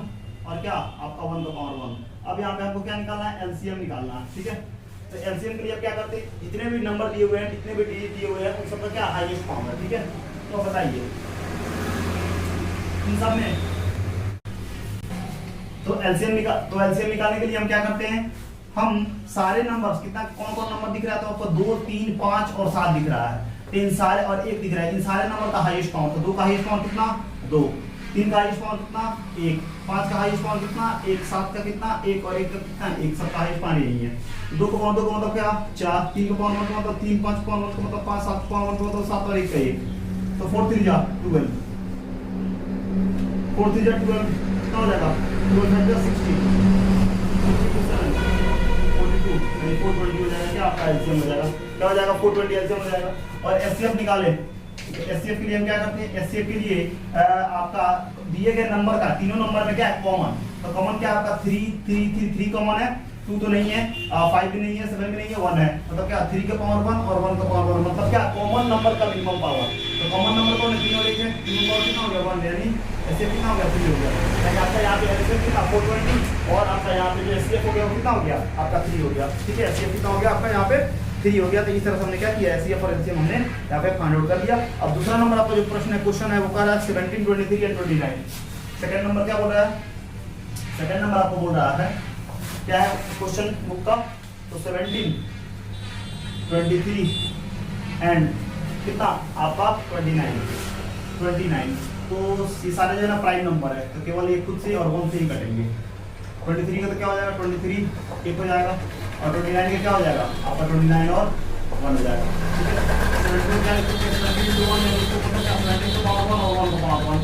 और क्या आपका 1 का पावर 1। अब यहाँ पे आपको क्या निकालना है, एलसीएम निकालना है, ठीक है। तो एलसीएम के लिए आप क्या करते हैं, जितने भी नंबर दिए हुए हैं, जितने भी डिजिट दिए हुए हैं, उन सबका क्या हाईएस्ट फॉर्म है, ठीक है। तो बताइए इन सब में तो एलसीएम निकालने के लिए हम क्या करते हैं, हम सारे नंबर्स कितना कौन कौन नंबर दिख रहा है, तो आपको 2 3 5 और 7 दिख रहा है, तो इन सारे और 1 दिख रहा है, इन सारे नंबर का हाईएस्ट पावर, तो 2 का हाईएस्ट पावर कितना 2, 3 का हाईएस्ट पावर कितना 1, 5 का हाईएस्ट पावर कितना 1, 7 का कितना 1 और 1 का कितना 1, सब का हाईएस्ट पावर यही है। 2 का पावर 2 का मतलब क्या 4, 3 का पावर 1 का मतलब 3, 5 का पावर 1 का मतलब 5, 7 का पावर 1 का मतलब 7 और 1 का 1, तो 4 3 जा 12, 4 3 जा 12 कितना हो जाएगा, 12 जा 16, 42 यानी 420 हो जाएगा, क्या आपका एलसीएम हो जाएगा, क्या हो जाएगा 420 एलसीएम हो जाएगा। और एचसीएफ निकाले, एचसीएफ के लिए हम क्या करते हैं, एचसीएफ के लिए आपका दिए गए नंबर का तीनों नंबर में क्या है कॉमन, तो कॉमन क्या आपका 3 3 3 3 कॉमन है, 2 तो नहीं है, 5 भी नहीं है, 7 भी नहीं है, 1 है, मतलब क्या 3 का पावर 1 और 1 का पावर 1, मतलब क्या कॉमन नंबर का मिनिमम पावर। तो कॉमन नंबर कौन है, तीनों लिखे, तीनों पावर कितना हो गया 1, यानी एचसीएफ कितना हो गया 3 हो गया, यानी आपका यहाँ पे एचसीएफ कितना 420 और आपका यहाँ पे जो एचसीएफ हो गया वो कितना हो गया आपका 3 हो गया, ठीक है। एचसीएफ कितना हो गया आपका यहाँ पे 3 हो गया। तो इस तरह से हमने क्या किया, एचसीएफ और एलसीएम हमने यहाँ पे फाइंड आउट कर लिया। अब दूसरा नंबर आपका जो प्रश्न है क्वेश्चन है वो कह रहा है 17 23 एंड 29। सेकंड नंबर क्या बोल रहा है, सेकंड नंबर आपको बोल रहा है क्या है क्वेश्चन बुक का, तो 17 23 एंड कितना आपका 29। तो ये सारे जो है ना प्राइम नंबर है, तो केवल ये खुद से और 1 से ही कटेंगे। 23 का तो क्या हो जाएगा 23 1 हो जाएगा और 29 का क्या हो जाएगा आपका 29 और 1 हो जाएगा, ठीक है। 17 क्या लिख सकते हैं, 17 to 1 यानी इसको मतलब क्या 17 to power 1 और 1 का पावर 1।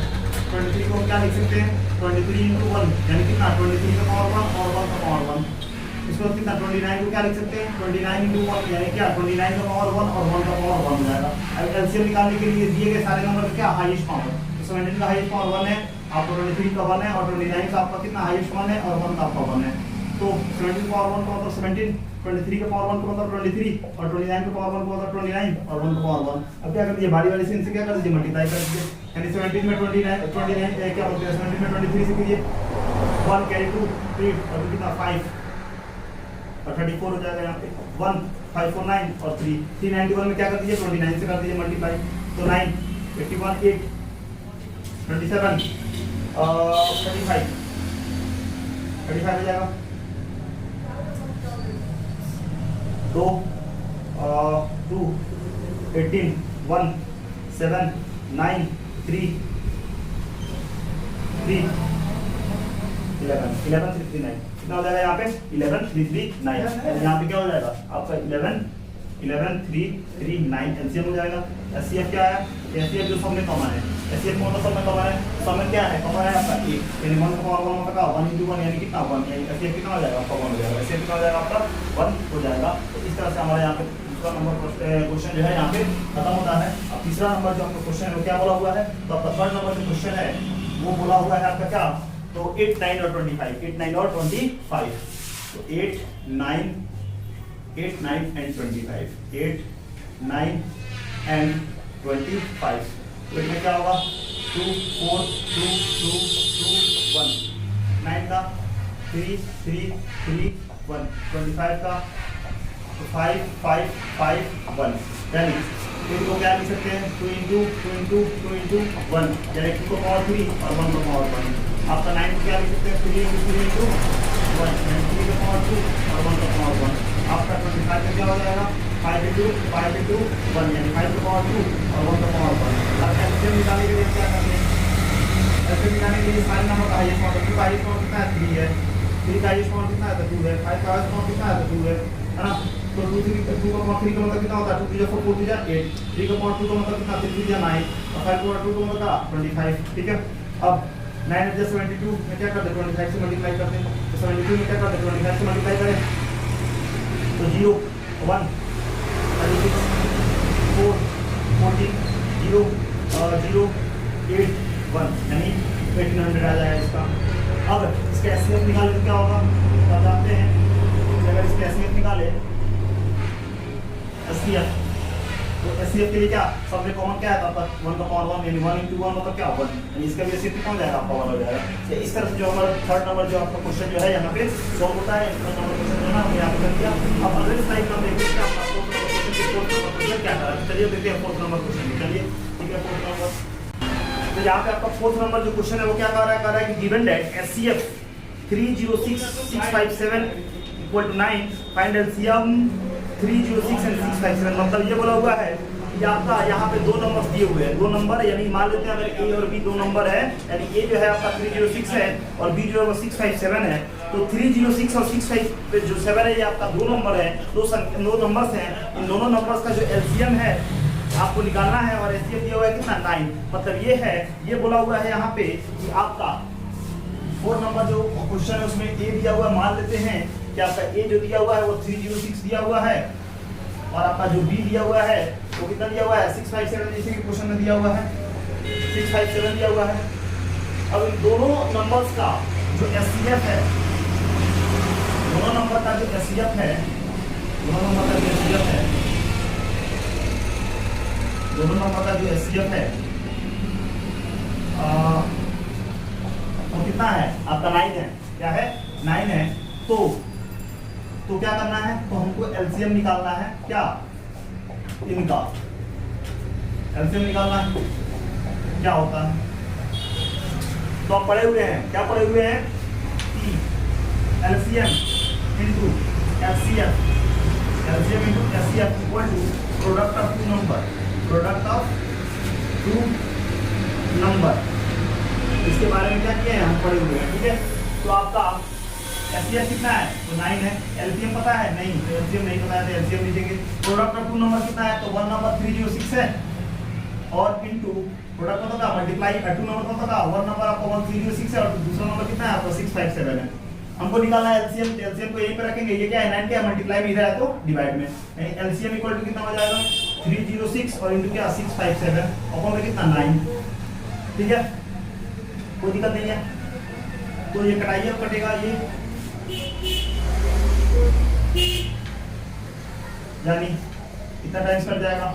23 को क्या लिख सकते हैं 23 into 1 यानी कितना 23 का पावर 1 और 1 का पावर 1। इसको कितना 29 को क्या लिख सकते हैं 29 into 1 यानी क्या 29 का पावर 1 और 1 का पावर 1 हो जाएगा। अब एलसीएम निकालने के लिए दिए गए सारे नंबर का क्या हाईएस्ट पावर, 17 का हाईएस्ट पावर 1 है, आपका 23 का 1 है और 29 का आपका कितना हाईएस्ट 1 है और 1 का आपका 1 है। तो 17 का पावर 1 का मतलब 17, 23 का पावर 1 का मतलब 23 और 29 का पावर 1 का मतलब 29 और 1 का पावर 1। अब क्या कर दीजिए बारी बारी से इनसे क्या कर दीजिए मल्टीप्लाई कर दीजिए, यानी 17 में 29 क्या बोलते हैं 17 में 23 से कीजिए 1 कैरी 2 3 और कितना 5 और 34 हो जाएगा यहाँ पे 1 5 4 9 और 3 391 में क्या कर दीजिए 29 से कर दीजिए मल्टीप्लाई, तो 9 81 8 27 35 हो जाएगा 2 2 18 1 7 9 3 3 11 339 कितना हो जाएगा यहाँ पे 11 339, यहाँ पे क्या हो जाएगा आपका 11 339 एलसीएम हो जाएगा। एचसीएफ क्या है, एचसीएफ जो सब में कॉमन है, एचसीएफ में मतलब सब में कॉमन है, सब में क्या है कॉमन है आपका 1 यानी 1 का पावर 1 का 1 into 1 यानी कितना 1 यानी एचसीएफ कितना हो जाएगा आपका 1 हो जाएगा, एचसीएफ कितना हो जाएगा आपका 1 हो जाएगा। तो इस तरह से हमारे यहाँ पे दूसरा नंबर क्वेश्चन जो है यहाँ पे खत्म होता है। अब तीसरा नंबर जो आपका क्वेश्चन है वो क्या बोला हुआ है, तो आपका थर्ड नंबर जो क्वेश्चन है वो बोला हुआ है आपका क्या, तो 8 9 और 25 8 9 और 25, तो 8 9 and 25 8 9 and 25, तो इसमें क्या होगा 2 4 2 2 2 1 9 का 3 3 3 1 25 का 5 5 5 1 यानी इनको क्या लिख सकते हैं 2 into 1 यानी 2 का पावर 3 और 1 का पावर 1। आपका 9 को क्या लिख सकते हैं 3 into 1 यानी 3 का पावर 2 और 1 का पावर 1। आपका 25 का क्या हो जाएगा 5 into 1 यानी 5 का पावर 2 और 1 का पावर 1। अब एलसीएम निकालने के लिए क्या करते हैं? एलसीएम निकालने के लिए सारे नंबर का हाईएस्ट पावर 2 का हाईएस्ट पावर कितना है? 3 है। 3 का हाईएस्ट पावर कितना है? तो 2 है। 5 का हाईएस्ट पावर कितना है? तो 2 है ना? तो 2 3 का 2 का पावर 3 का मतलब कितना होता है? 2 3 4 4 3 8। 3 का पावर 2 का मतलब कितना? 3 3 9 और 5 का पावर 2 का मतलब 25। ठीक है। अब 9 × 72 में क्या करते हैं? 25 से मल्टीप्लाई करते हैं। तो 72 में क्या करते हैं? 25 से मल्टीप्लाई करें तो 0 1 36 4 14 0 0 8 1 यानी 1800 आ जाएगा इसका। अब इसका एससीएफ निकाले तो क्या होगा? तो आप जानते हैं अगर इसका एससीएफ निकाले एससीएफ तो एससीएफ के लिए क्या सब में कॉमन क्या है? आपका 1 का पावर 1 यानी 1 × 1 मतलब क्या होगा? यानी इसका भी एससीएफ कितना हो जाएगा? आपका 1 हो जाएगा। तो इस तरह से जो हमारा थर्ड नंबर जो आपका क्वेश्चन जो है यहाँ पे सॉल्व होता है। इसका नंबर क्वेश्चन जो है हमने यहाँ पे कर दिया। अब अगले स्लाइड में हम देखते हैं कि आपका फोर्थ नंबर क्वेश्चन क्या था। चलिए देखते हैं फोर्थ नंबर क्वेश्चन। चलिए ठीक है। फोर्थ नंबर तो यहाँ पे आपका फोर्थ नंबर जो क्वेश्चन है वो क्या कर रहा है कि given that HCF 306657 = 9 find LCM 306 and 657। मतलब ये बोला हुआ है कि आपका यहाँ पे दो नंबर दिए हुए हैं। दो नंबर यानी मान लेते हैं अगर ए और बी दो नंबर है यानी ए जो है आपका 306 है और बी जो है वो 657 है। तो 306 और 657 है ये आपका दो नंबर है। दो नंबर्स हैं। इन दोनों नंबर्स का जो एलसीएम है आपको निकालना है और एचसीएफ दिया हुआ है कितना? 9। मतलब ये है ये बोला हुआ है यहाँ पे कि आपका 4 नंबर जो क्वेश्चन है उसमें ए दिया हुआ है। मान लेते हैं कि आपका ए जो दिया हुआ है वो 306 दिया हुआ है और आपका जो बी दिया हुआ है वो कितना दिया हुआ है? 657 जैसे कि क्वेश्चन में दिया हुआ है 657 दिया हुआ है। अब इन दोनों नंबर्स का जो एचसीएफ है दोनों नंबर का जो एचसीएफ है दोनों नंबर का जो एचसीएफ है दोनों नंबर का जो एचसीएफ है वो कितना है? आपका 9 है। क्या है? 9 है। तो क्या करना है? तो हमको एलसीएम निकालना है। क्या? इनका एलसीएम निकालना है। क्या होता है? तो आप पढ़े हुए हैं। क्या पढ़े हुए हैं? कि LCM into HCF LCM into HCF equal to product of two number product of two number. इसके बारे में क्या किया है? हम पढ़े हुए हैं। ठीक है। तो आपका एचसीएफ कितना है? तो 9 है। एलसीएम पता है? नहीं। तो एलसीएम नहीं पता है तो एलसीएम लीजिएगे। प्रोडक्ट ऑफ टू नंबर कितना है? तो 1 नंबर 306 है और इनटू प्रोडक्ट मतलब क्या? मल्टीप्लाई 2 नंबर मतलब क्या? 1 नंबर आपका 1306 है और दूसरा नंबर कितना है? आपका 657 है। हमको निकालना है एलसीएम। एलसीएम को यहीं पे रखेंगे। ये क्या है? 9 क्या है? मल्टीप्लाई में इधर है तो डिवाइड में। यानी एलसीएम इक्वल टू कितना हो जाएगा? 306 और इनटू क्या? 657 अपॉन में कितना? 9। ठीक है। कोई दिक्कत नहीं है। तो ये कटाइए कटेगा ये यानी कितना टाइम्स कट जाएगा?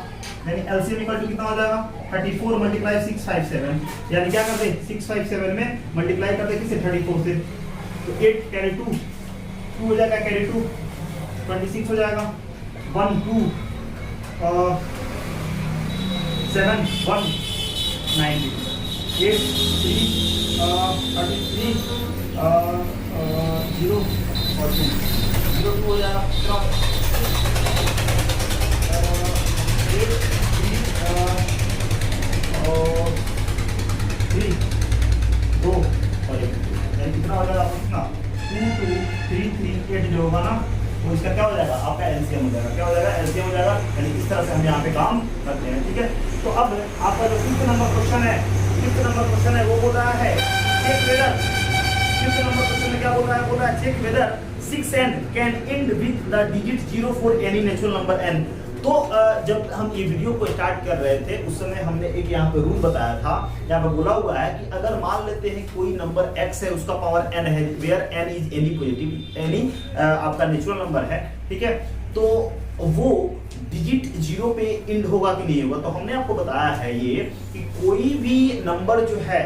यानी एलसीएम इक्वल टू कितना हो जाएगा? 34 मल्टीप्लाई 657 यानी क्या करते हैं? 657 में मल्टीप्लाई करते किससे? 34 से। तो 8 कैरी 2 हो जाएगा। कैरी 2 26 हो जाएगा। 1 2 7 1 90 8 3 33 0 और 2 0 2 हो जाएगा। 8 3 2 और 1 यानी कितना हो जाएगा? आपको कितना? 2 2 3 3 8 जो होगा ना वो इसका क्या हो जाएगा? आपका एलसीएम हो जाएगा। क्या हो जाएगा? एलसीएम हो जाएगा। यानी इस तरह से हम यहाँ पे काम करते हैं। ठीक है। तो अब आपका जो 5th नंबर क्वेश्चन है 5th नंबर क्वेश्चन है वो बोल रहा है check weather 5th number question में क्या बोल रहा है? बोल रहा है check whether 6 and can end with the digit 0 for any natural number n। तो जब हम ये वीडियो को स्टार्ट कर रहे थे उस समय हमने एक यहाँ पे रूल बताया था। यहाँ पे बोला हुआ है कि अगर मान लेते हैं कोई नंबर x है उसका पावर n है where n is any positive any आपका नेचुरल नंबर है। ठीक है। तो वो डिजिट 0 पे एंड होगा कि नहीं होगा? तो हमने आपको बताया है ये कि कोई भी नंबर जो है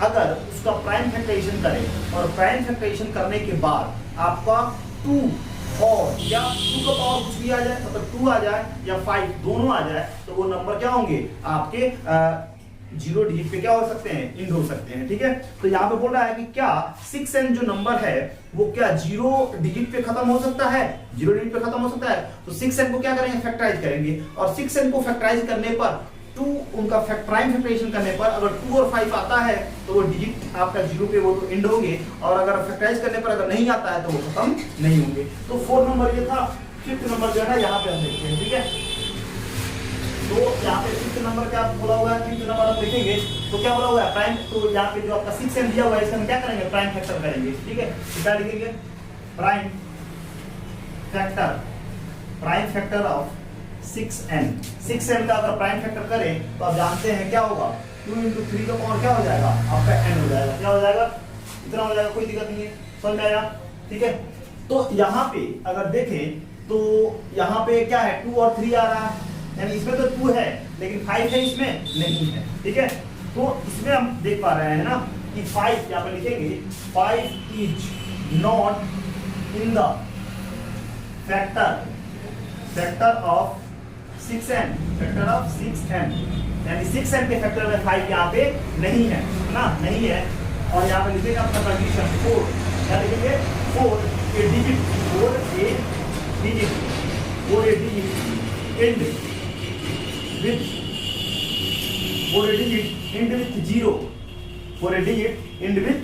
अगर उसका प्राइम फैक्टराइजेशन करें और प्राइम फैक्टराइजेशन करने के बाद आपका 2 और या 2 का पावर कुछ भी आ जाए मतलब 2 आ जाए या 5 दोनों आ जाए तो वो नंबर क्या होंगे? आपके जीरो डिजिट पे क्या हो सकते हैं, इंड हो सकते हैं। ठीक है, तो यहाँ पे बोल रहा है कि क्या 6n जो नंबर है वो क्या जीरो डिजिट पे खत्म हो सकता है, जीरो डिजिट पे खत्म हो सकता है। तो 6n को क्या करेंगे, फैक्टराइज करेंगे, और 6n को फैक्टराइज करने पर 2 उनका प्राइम फैक्टराइजेशन करने पर अगर 2 और 5 आता है तो वो डिजिट आपका जीरो पे वो तो एंड होंगे, और अगर फैक्टराइज करने पर अगर नहीं आता है तो वो खत्म नहीं होंगे। तो 4 नंबर ये था। 5th नंबर जो है ना यहाँ पे हम देखते हैं। ठीक है, तो यहाँ पे 5th नंबर क्या बोला हुआ है, 5th नंबर हम देखेंगे तो क्या बोला हुआ है, प्राइम। तो यहाँ पे जो आपका 6n दिया हुआ है इसका हम क्या करेंगे, प्राइम फैक्टर करेंगे। ठीक है, तो क्या लिखेंगे, prime factor of 6n। 6n का अगर प्राइम फैक्टर करें तो आप जानते हैं क्या होगा, 2 × 3 का पावर क्या हो जाएगा, आपका n हो जाएगा। क्या हो जाएगा, इतना हो जाएगा, कोई दिक्कत नहीं है, समझ में आया। ठीक है, तो यहाँ पे अगर देखें तो यहाँ पे क्या है, 2 और 3 आ रहा है, यानी इसमें तो 2 है लेकिन 5 है इसमें नहीं है। ठीक है, तो इसमें हम देख पा रहे हैं ना कि 5 यहाँ पे लिखेंगे, 5 is not in the factor of 6n, यानी 6n के फैक्टर में 5 यहाँ पे नहीं है ना, नहीं है। और यहाँ पे लिखेगा अपना कंडीशन 4, क्या लिखेंगे, 4 a digit end with 0, 4 a digit end with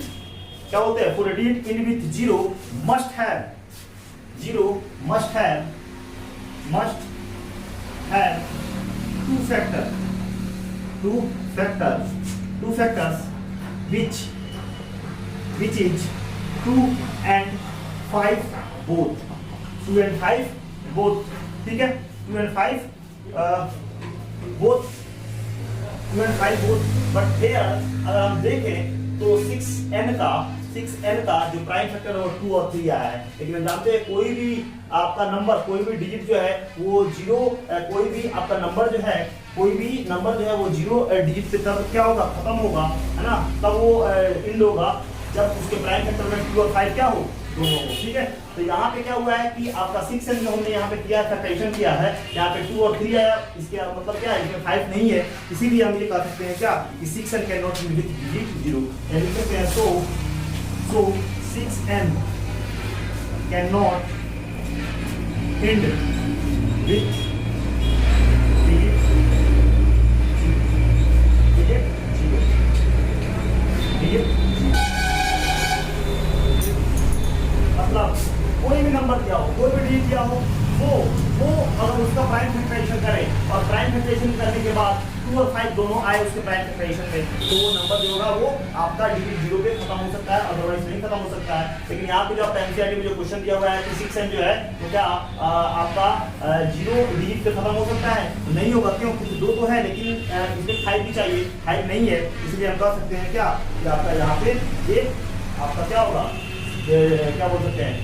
क्या बोलते हैं, 4 a digit end with 0 must have 2 factors which is 2 and 5 both, 2 and 5 both। ठीक है, 2 and 5 both, बट here अगर हम देखें तो 6n का जो प्राइम फैक्टर है वो 2 और 3 आया है, लेकिन हम जानते हैं कोई भी आपका नंबर, कोई भी डिजिट जो है वो जीरो, कोई भी आपका नंबर जो है, कोई भी नंबर जो है वो जीरो डिजिट पे तब क्या होगा, खत्म होगा, है ना, तब वो एंड होगा जब उसके प्राइम फैक्टर में 2 और 5 क्या हो, 2 हो। ठीक है, तो यहाँ पे क्या हुआ है कि आपका 6n जो हमने यहाँ पे किया है, फैक्टराइजेशन किया है, यहाँ पे 2 और 3 आया, इसके मतलब क्या है, इसमें 5 नहीं है, इसीलिए हम ये कह सकते हैं क्या कि 6n can not be with digit 0, यानी कहते हैं so 6n cannot end with मतलब कोई भी नंबर दिया हो, कोई भी डिजिट दिया हो, वो अगर उसका प्राइम फैक्टराइजेशन करे और प्राइम फैक्टराइजेशन करने के बाद 2 और 5 दोनों आए उसके प्राइम फैक्टराइजेशन में, तो वो नंबर जो होगा वो आपका डिजिट 0 पे खत्म हो सकता है, अदरवाइज नहीं खत्म हो सकता है। लेकिन यहाँ पे जो आपका एनसीईआरटी में जो क्वेश्चन दिया हुआ है कि 6n जो है तो क्या आपका 0 डिजिट पे खत्म हो सकता है, तो नहीं होगा। क्यों, क्योंकि 2 तो है लेकिन इसमें 5 भी चाहिए, 5 नहीं है, इसलिए हम कह सकते हैं क्या कि आपका यहाँ पे ये आपका क्या होगा, क्या बोल सकते हैं,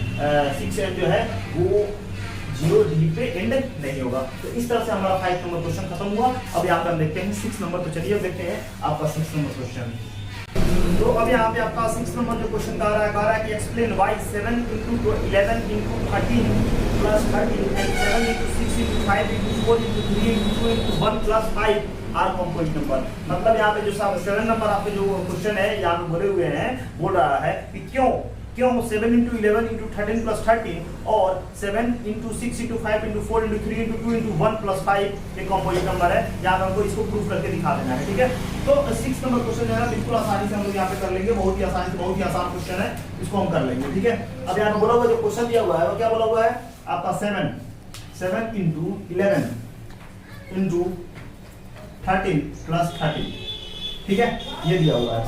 6n जो है वो 0 डिजिट पे एंड नहीं होगा। तो इस तरह से हमारा 5 नंबर क्वेश्चन खत्म हुआ। अब यहाँ पे हम देखते हैं 6 नंबर। तो चलिए देखते हैं आपका 6 नंबर क्वेश्चन। तो अब यहाँ पे आपका 6 नंबर जो क्वेश्चन कह रहा है कि explain why 7 × 11 × 13 + 13 and 7 × 6 × 5 × 4 × 3 × 2 × 1 + 5 are composite number. मतलब यहाँ पे जो 7 नंबर आपके जो क्वेश्चन है यहाँ पे बोले हुए हैं, बोल रहा है कि क्यों 7 × 11 × 13 + 13 और 7 × 6 × 5 × 4 × 3 × 2 × 1 + 5 एक कंपोजिट नंबर है। यहाँ पे हमको इसको प्रूफ करके दिखा देना है। ठीक है, तो 6 नंबर क्वेश्चन जो है बिल्कुल आसानी से हम लोग यहाँ पे कर लेंगे, बहुत ही आसानी से, बहुत ही आसान क्वेश्चन है, इसको हम कर लेंगे। ठीक है, अब यहाँ पे बोला हुआ जो क्वेश्चन दिया हुआ है वो क्या बोला हुआ है आपका 7 × 11 × 13 + 13। ठीक है, ये दिया हुआ है।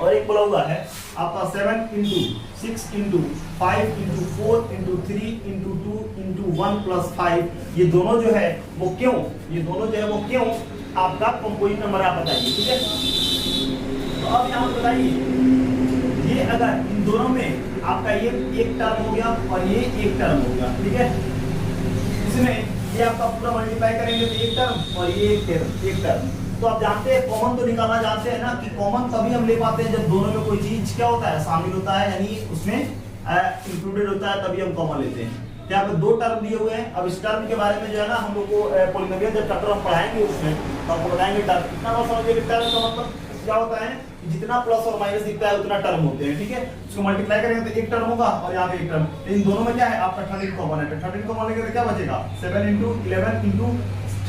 और एक बोला हुआ है आपका 7 × 6 × 5 × 4 × 3 × 2 × 1 + 5। ये दोनों जो है वो क्यों, ये दोनों जो है वो क्यों आपका कंपोजिट नंबर आप बताइए। ठीक है, तो अब यहाँ बताइए, ये अगर इन दोनों में आपका ये एक टर्म हो गया और ये एक टर्म हो गया, ठीक है, इसमें ये आपका पूरा मल्टीप्लाई करेंगे तो एक टर्म और ये एक टर्म। तो आप जानते हैं कॉमन तो निकालना जानते हैं ना कि कॉमन तभी हम ले पाते हैं जब दोनों में कोई चीज क्या होता है, शामिल होता है, यानी उसमें इंक्लूडेड होता है, तभी हम कॉमन लेते हैं। तो यहाँ पे दो टर्म दिए हुए हैं। अब इस टर्म के बारे में जो है ना हम लोग को पॉलिनोमियल जब चैप्टर हम पढ़ाएंगे उसमें तो आपको बताएंगे टर्म कितना बार समझिए। टर्म का मतलब क्या होता है कि जितना प्लस और माइनस दिखता है उतना टर्म होते हैं, ठीक है। उसको मल्टीप्लाई करेंगे तो एक टर्म होगा और यहाँ पे एक टर्म, इन दोनों में क्या है आपका 13 कॉमन है। 13 कॉमन लेकर क्या बचेगा 7 × 11 ×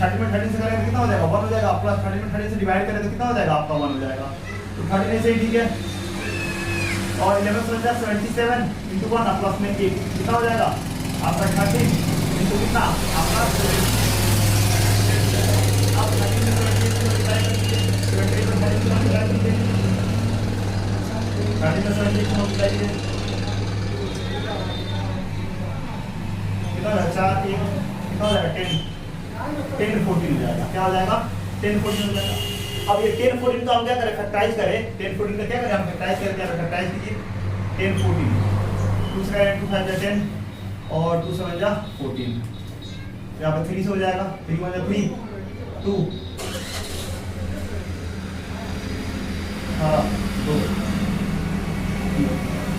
30 में 13 से करेंगे तो कितना हो जाएगा 1 हो जाएगा, प्लस 13 में 13 से डिवाइड करें तो कितना हो जाएगा आपका 1 हो जाएगा। तो 13 से ही ठीक है। और 11 से 77 × 1 प्लस में 1 कितना हो जाएगा आपका 13 × कितना आपका 17। अब 13 में 78 को मल्टीप्लाई करेंगे 78 में 13 को मल्टीप्लाई कीजिए 13 में 78 को मल्टीप्लाई कीजिए कितना हो जाएगा 4 1 कितना हो जाएगा 10 14 हो जाएगा। क्या हो जाएगा 10 14 हो जाएगा। अब ये 10 14 को हम क्या करें फैक्टराइज करें। 10 14 का क्या करें हम फैक्टराइज करके फैक्टराइज कीजिए 10 14 2 से 2 5 10 और 2 7 जा 14 यहाँ पे 3 से हो जाएगा 3 1 3 2 हाँ 2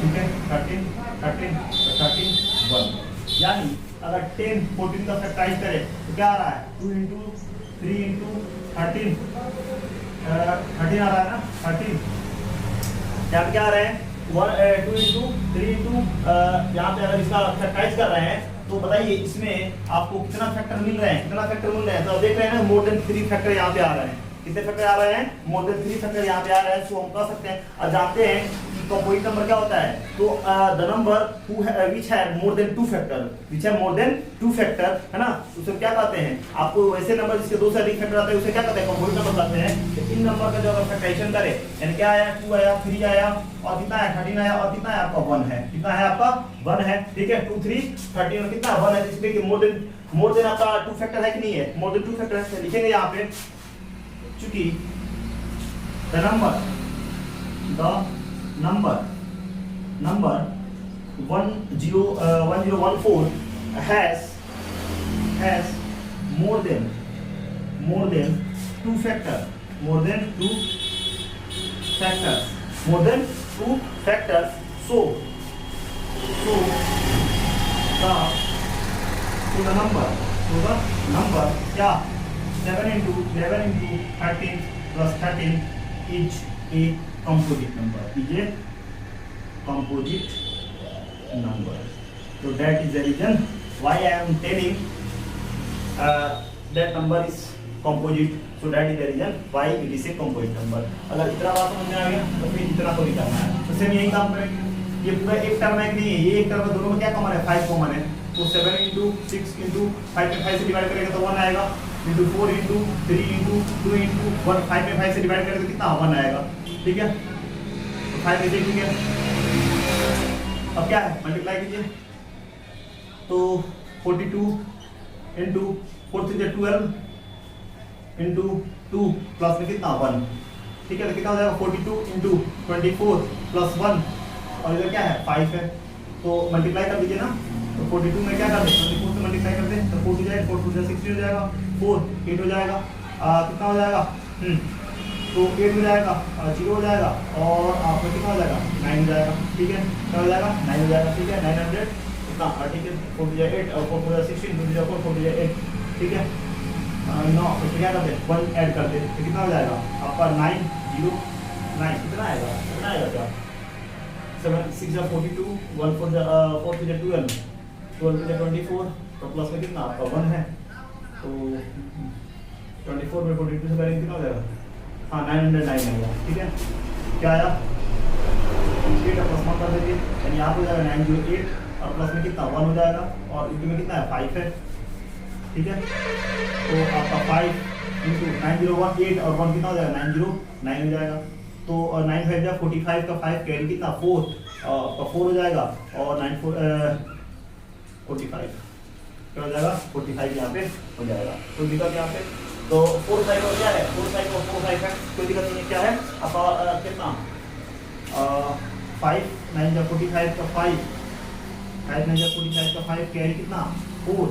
ठीक है 13 13 13 1 यानी अगर 10 14 का फैक्टराइज करें तो क्या आ रहा है 2 × 3 × 13 13 आ रहा है ना 13 यहाँ पे क्या आ रहे हैं 2 × 3 × यहाँ पे अगर इसका फैक्टराइज कर रहे हैं तो बताइए इसमें आपको कितना फैक्टर मिल रहे हैं कितना फैक्टर मिल रहे हैं। तो देख रहे हैं ना मोर देन 3 फैक्टर यहाँ पे आ रहे हैं। कितने फैक्टर आ रहे हैं मोर देन 3 फैक्टर यहाँ पे आ रहे हैं। सो हम कह सकते हैं और जानते हैं कि कंपोजिट नंबर क्या होता है। तो द नंबर विच है मोर देन 2 फैक्टर विच है मोर देन 2 फैक्टर है ना उसे क्या कहते हैं। आपको वैसे नंबर जिसके 2 से अधिक फैक्टर आते हैं उसे क्या कहते हैं कंपोजिट नंबर कहते हैं। तो इन नंबर का जो अगर फैक्टराइजेशन करें यानी क्या आया 2 आया 3 आया और कितना है 13 आया और कितना है आपका 1 है। कितना है आपका 1 है ठीक है 2 3 13 और कितना 1 है। इसलिए कि मोर देन आपका 2 फैक्टर है कि नहीं है मोर देन 2 फैक्टर है। लिखेंगे यहाँ पे चूंकि the number 1014 has more than 2 factors more than 2 factors so the number क्या 7 × 11 × 13 plus 13 is a composite number so that is the reason why I am telling that number is composite so that is the reason why it is a composite number। अगर इतना बात समझ में आ गया तो फिर इतना को निकालना है तो सेम यही काम करेंगे। ये पूरा एक टर्म है कि नहीं है ये एक टर्म है दोनों में क्या कॉमन है 5 कॉमन है। तो 7 × 6 × 5 में 5 से डिवाइड करेंगे तो 1 आएगा into 4 × 3 × 2 × 1 5 में 5 से डिवाइड करें तो कितना 1 आएगा ठीक है। तो 5 में ठीक है। अब क्या है मल्टीप्लाई कीजिए तो 42 × 4 3 12 × 2 प्लस में कितना 1 ठीक है। तो कितना हो जाएगा 42 × 24 प्लस 1 और इधर क्या है 5 है तो मल्टीप्लाई कर दीजिए ना। तो 42 में क्या कर दें 24 से मल्टीप्लाई कर दें तो 4 हो जाएगा 4 2 16 हो जाएगा 4 8 हो जाएगा कितना हो जाएगा तो 8 हो जाएगा 0 हो जाएगा और आपका कितना हो जाएगा 9 हो जाएगा ठीक है। क्या हो जाएगा 9 हो जाएगा ठीक है 900 कितना ठीक है 4 2 8 और 4 2 16 2 4 4 2 8 ठीक है 9 तो क्या करते 1 ऐड कर दे तो कितना हो जाएगा आपका 9 0 9 कितना आएगा क्या 7 6 42 1 4 4 3 12 12 24 तो प्लस में कितना आपका 1 है तो 24 में 42 से करेंगे कितना हो जाएगा हाँ 909 आएगा ठीक है। क्या आया 8 प्लस 1 कर दीजिए यानी यहाँ हो जाएगा 908 और प्लस में कितना 1 हो जाएगा और इनमें कितना है 5 है ठीक है। तो आपका 5 × 9018 और 1 कितना हो जाएगा 909 हो जाएगा। तो 9 5 जा 45 का 5 कैरी कितना 4 का 4 हो जाएगा और 9 4 45 क्या हो जाएगा 45 यहाँ पे हो जाएगा। तो दिक्कत यहाँ पे तो 4 5 और क्या है 4 5 और 4 5 है कोई दिक्कत नहीं। क्या है आपका कितना 5 9 जा 45 का 5 5 9 जा 45 का 5 कैरी कितना 4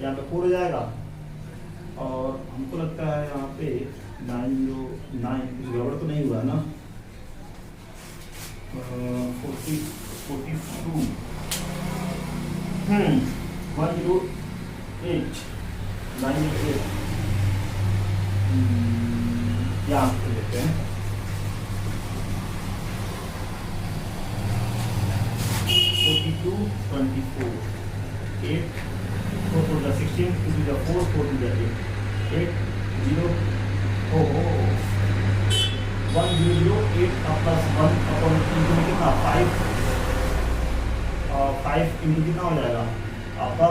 यहाँ पे 4 हो जाएगा और हमको लगता है यहाँ पे 9 कुछ गड़बड़ तो नहीं हुआ ना 42 यहाँ पे देखते हैं 42, 24, 8, 4 to the 16, 2 to the 4, 4 to the 8, 8, 0, oh, 1, 0, 0, 8 plus 1 upon into कितना 5, 5 into कितना हो जाएगा आपका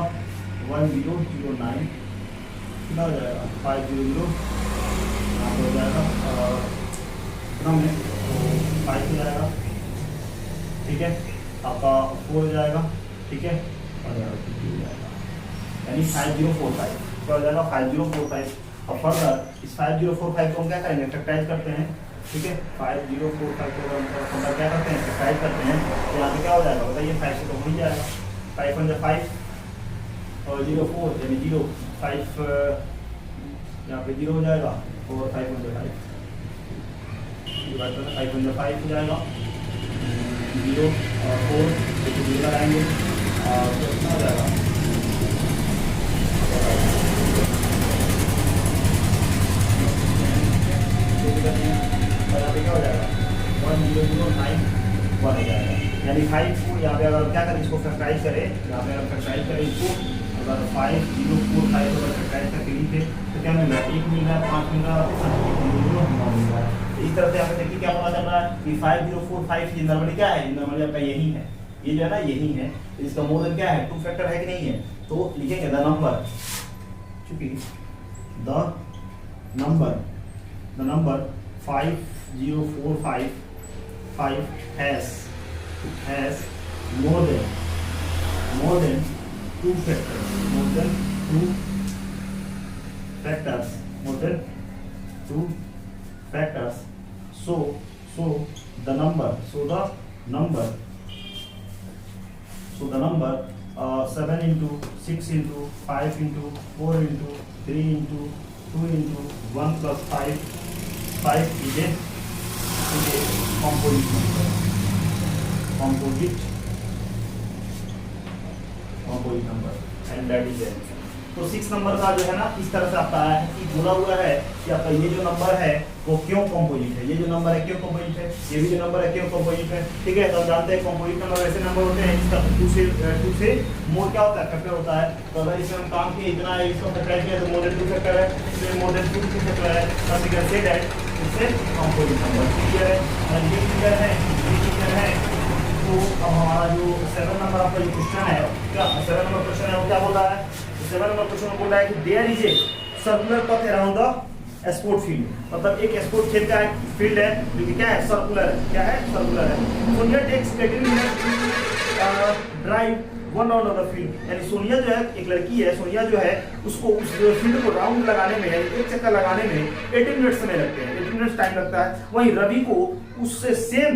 1009 कितना हो जाएगा 500 यहाँ हो जाएगा कितना में 5 हो जाएगा, ठीक है, आपका 4 हो जाएगा, ठीक है, और यानी 5045 क्या हो जाएगा 5045। अब फर्दर इस 5045 को हम क्या करेंगे फैक्टराइज करते हैं, ठीक है, 5045 को हम क्या करते हैं फैक्टराइज करते हैं, तो यहाँ पे क्या हो जाएगा बताइए 5 से तो हो ही जाएगा 5 1 5 और 0 4 यानी 0 5 यहाँ पे 0 हो जाएगा और 5 1 5 5 1 5 हो जाएगा 0 और 4 0 लगाएंगे और कितना हो जाएगा क्या हो जाएगा 1009 1 हो जाएगा, यानी 5 को यहाँ पे अगर क्या करें इसको फैक्टराइज करें, यहाँ पे अगर फैक्टराइज करें इसको अगर 5 0 4 5 अगर फैक्टराइज करके लिखे तो क्या मिल रहा है 1 मिल रहा है 5 मिल रहा है 9 मिल रहा है। इस तरह से यहाँ पे देखिए क्या पता चल रहा है कि 5045 ये नॉर्मली क्या है, नॉर्मली आपका यही है, ये जो है ना यही है, इसका मोर देन क्या है 2 फैक्टर है कि नहीं है, तो लिखेंगे द नंबर, चूंकि the number 5045 has more than 2 factors, more than 2 factors, so the number 7 into 6 into 5 into 4 into 3 into 2 into 1 plus 5 is a composite number, and that is it। तो 6 नंबर का जो है ना इस तरह से आपका आया है कि बोला हुआ है कि आपका ये जो नंबर है वो क्यों कंपोजिट है, ये जो नंबर है क्यों कंपोजिट है, ये भी जो नंबर है क्यों कंपोजिट है, ठीक है। तो हम जानते हैं कंपोजिट नंबर ऐसे नंबर होते हैं जिसका 2 से मोर क्या होता है फैक्टर होता है, तो अगर इसमें हम काम किए इतना है इसको फैक्टराइज किया तो मोर देन 2 फैक्टर है, इसमें मोर देन 2 फैक्टर है, बस यू कैन से दैट इससे कंपोजिट नंबर क्लियर है, और ये क्लियर है, ये क्लियर है। तो अब हमारा जो 7 नंबर आपका जो क्वेश्चन है क्या 7 नंबर क्वेश्चन है वो क्या बोल रहा है, 7 नंबर क्वेश्चन में बोल रहा है कि there is a circular path around the sport field, मतलब एक स्पोर्ट खेल का एक फील्ड है जो कि क्या है सर्कुलर है, क्या है सर्कुलर है। Sonia takes 18 minute drive 1 round of the field, यानी सोनिया जो है एक लड़की है, सोनिया जो है उसको उस फील्ड को राउंड लगाने में यानी एक चक्कर लगाने में 18 मिनट समय लगते हैं, 18 मिनट टाइम लगता है। वहीं रवि को उससे सेम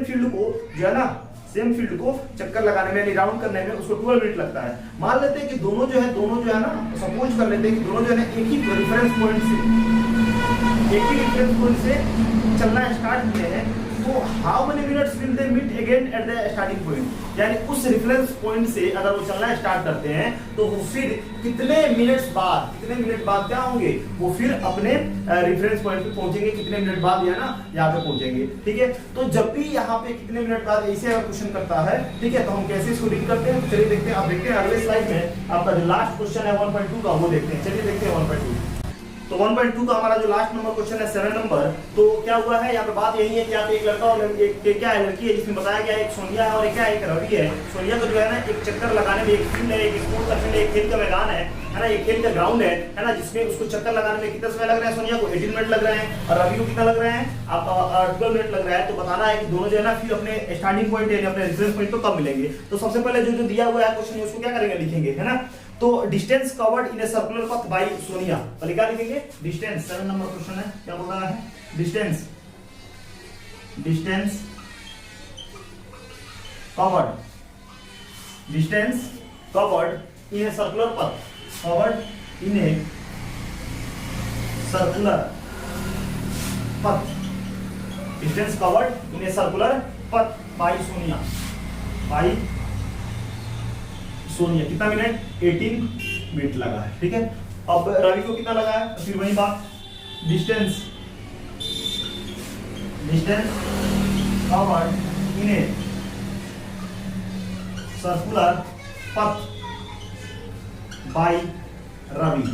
फील्ड को जो है ना सेम फील्ड को चक्कर लगाने में यानी राउंड करने में उसको 12 मिनट लगता है। मान लेते हैं कि दोनों जो है ना सपोज कर लेते हैं कि दोनों जो है ना एक ही रेफरेंस पॉइंट से चलना स्टार्ट किए हैं, तो how many minutes will they meet again at the starting point, यानी उस रेफरेंस पॉइंट से अगर वो चलना स्टार्ट करते हैं तो वो फिर कितने मिनट बाद क्या होंगे, वो फिर अपने रेफरेंस पॉइंट पे पहुंचेंगे, कितने मिनट बाद है ना यहाँ पे पहुंचेंगे, ठीक है। तो जब भी यहाँ पे कितने मिनट बाद ऐसे अगर क्वेश्चन करता है, ठीक है, तो हम कैसे इसको रीड करते हैं, चलिए देखते हैं। आप देखते हैं अगले स्लाइड में आपका जो लास्ट क्वेश्चन है 1.2 का वो देखते हैं, चलिए देखते हैं 1.2। तो 1.2 का हमारा जो लास्ट नंबर क्वेश्चन है 7 नंबर, तो क्या हुआ है यहाँ पे बात यही है कि यहाँ पे एक लड़का और एक क्या है लड़की है, जिसमें बताया गया एक सोनिया है और एक क्या है एक रवि है। सोनिया को जो है ना एक चक्कर लगाने में एक फील्ड है, एक स्पोर्ट का फील्ड है, एक खेल का मैदान है ना, एक खेल का ग्राउंड है ना, जिसमें उसको चक्कर लगाने में कितना समय लग रहा है, सोनिया को 18 मिनट लग रहे हैं और रवि को कितना लग रहे हैं आपका 12 मिनट लग रहा है। तो बताना है कि दोनों जो है ना फिर अपने स्टार्टिंग पॉइंट है अपने रेफरेंस पॉइंट पे कब मिलेंगे। तो सबसे पहले जो दिया हुआ है क्वेश्चन उसको क्या करेंगे लिखेंगे, है ना। तो distance covered in a circular path by Sonia, पहले क्या लिखेंगे डिस्टेंस, 7 नंबर क्वेश्चन है, क्या बोल रहा है distance covered in a circular path by Sonia कितना मिनट 18 मिनट लगा है, ठीक है। अब रवि को कितना लगा है, फिर वही बात distance distance covered in a circular पथ बाय रवि।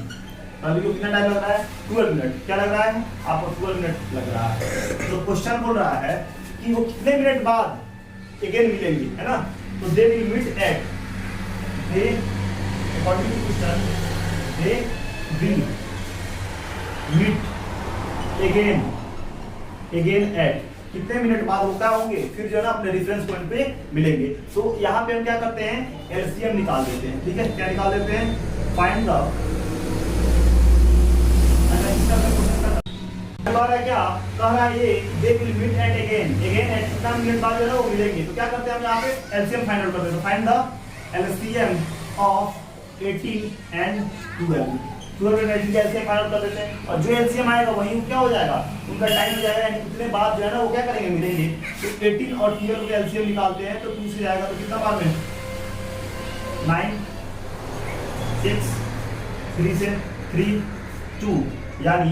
रवि को कितना टाइम लग रहा है? 12 मिनट। क्या लग रहा है? आपको 12 मिनट लग रहा है। तो क्वेश्चन बोल रहा है कि वो कितने मिनट बाद अगेन मिलेंगे, है ना? तो they will meet at, they according to question they will meet again at, कितने मिनट बाद वो क्या होंगे? फिर जो है ना अपने रेफरेंस पॉइंट पे मिलेंगे। तो यहाँ पे हम क्या करते हैं? एलसीएम निकाल देते हैं। ठीक है, क्या निकाल देते हैं? फाइंड द, क्या कह रहा है ये? They will meet at again at कितना मिनट बाद जो है ना वो मिलेंगे। तो क्या करते हैं हम यहाँ पे? एलसीएम फाइंड आउट करते हैं। Find the LCM of 18 and 12। 12 and 18 का एलसीएम फाइंड आउट कर देते हैं, और जो एलसीएम आएगा वही क्या हो जाएगा? उनका टाइम हो जाएगा, यानी कितने बाद जो है ना वो क्या करेंगे? मिलेंगे। तो 18 और 12 का एलसीएम निकालते हैं तो 2 से जाएगा, तो कितना बार में? 9 6 3 से 3 2, यानी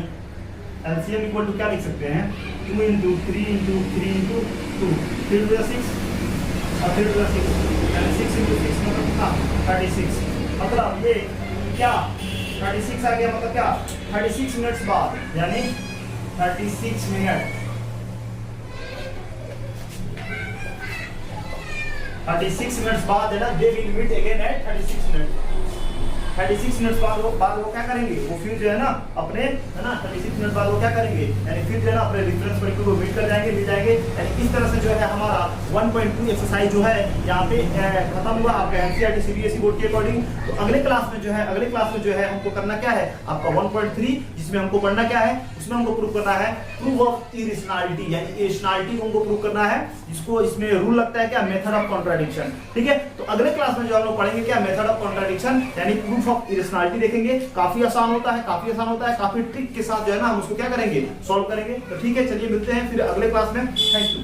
एलसीएम इक्वल टू क्या लिख सकते हैं? 2 इंटू 3 इंटू 3 इंटू 2, 3 टू 6 और 3 टू 6, यानी 6 इंटू 6 मतलब कितना? 36। मतलब ये क्या 36 आ गया, मतलब क्या 36 मिनट्स बाद, यानी 36 मिनट 36 मिनट्स बाद है ना, they will meet again at 36 minute. 36 minute बाद वो क्या करेंगे? वो फिर जो है ना अपने, है ना, 36 मिनट बाद वो क्या करेंगे? यानी फिर जो है ना अपने रेफरेंस पॉइंट को मीट कर जाएंगे, मिल जाएंगे। यानी इस तरह से जो है हमारा 1.2 एक्सरसाइज जो है यहाँ पे खत्म हुआ आपका एनसीईआरटी सीबीएसई बोर्ड के अकॉर्डिंग। तो अगले क्लास में जो है हमको करना क्या है? आपका 1.3, जिसमें हमको पढ़ना क्या है? उसमें हमको प्रूव करना है प्रूफ ऑफ इरेशनैलिटी, यानी इरेशनैलिटी को हमको प्रूव करना है, जिसको इसमें रूल लगता है क्या? Method of contradiction. ठीक है, तो अगले क्लास में जो हम लोग पढ़ेंगे क्या? मेथड ऑफ कॉन्ट्राडिक्शन, यानी प्रूफ ऑफ इरेशनैलिटी देखेंगे। काफी आसान होता है, काफी ट्रिक के साथ जो है ना हम उसको क्या करेंगे? सॉल्व करेंगे। तो ठीक है, चलिए मिलते हैं फिर अगले क्लास में। Thank you.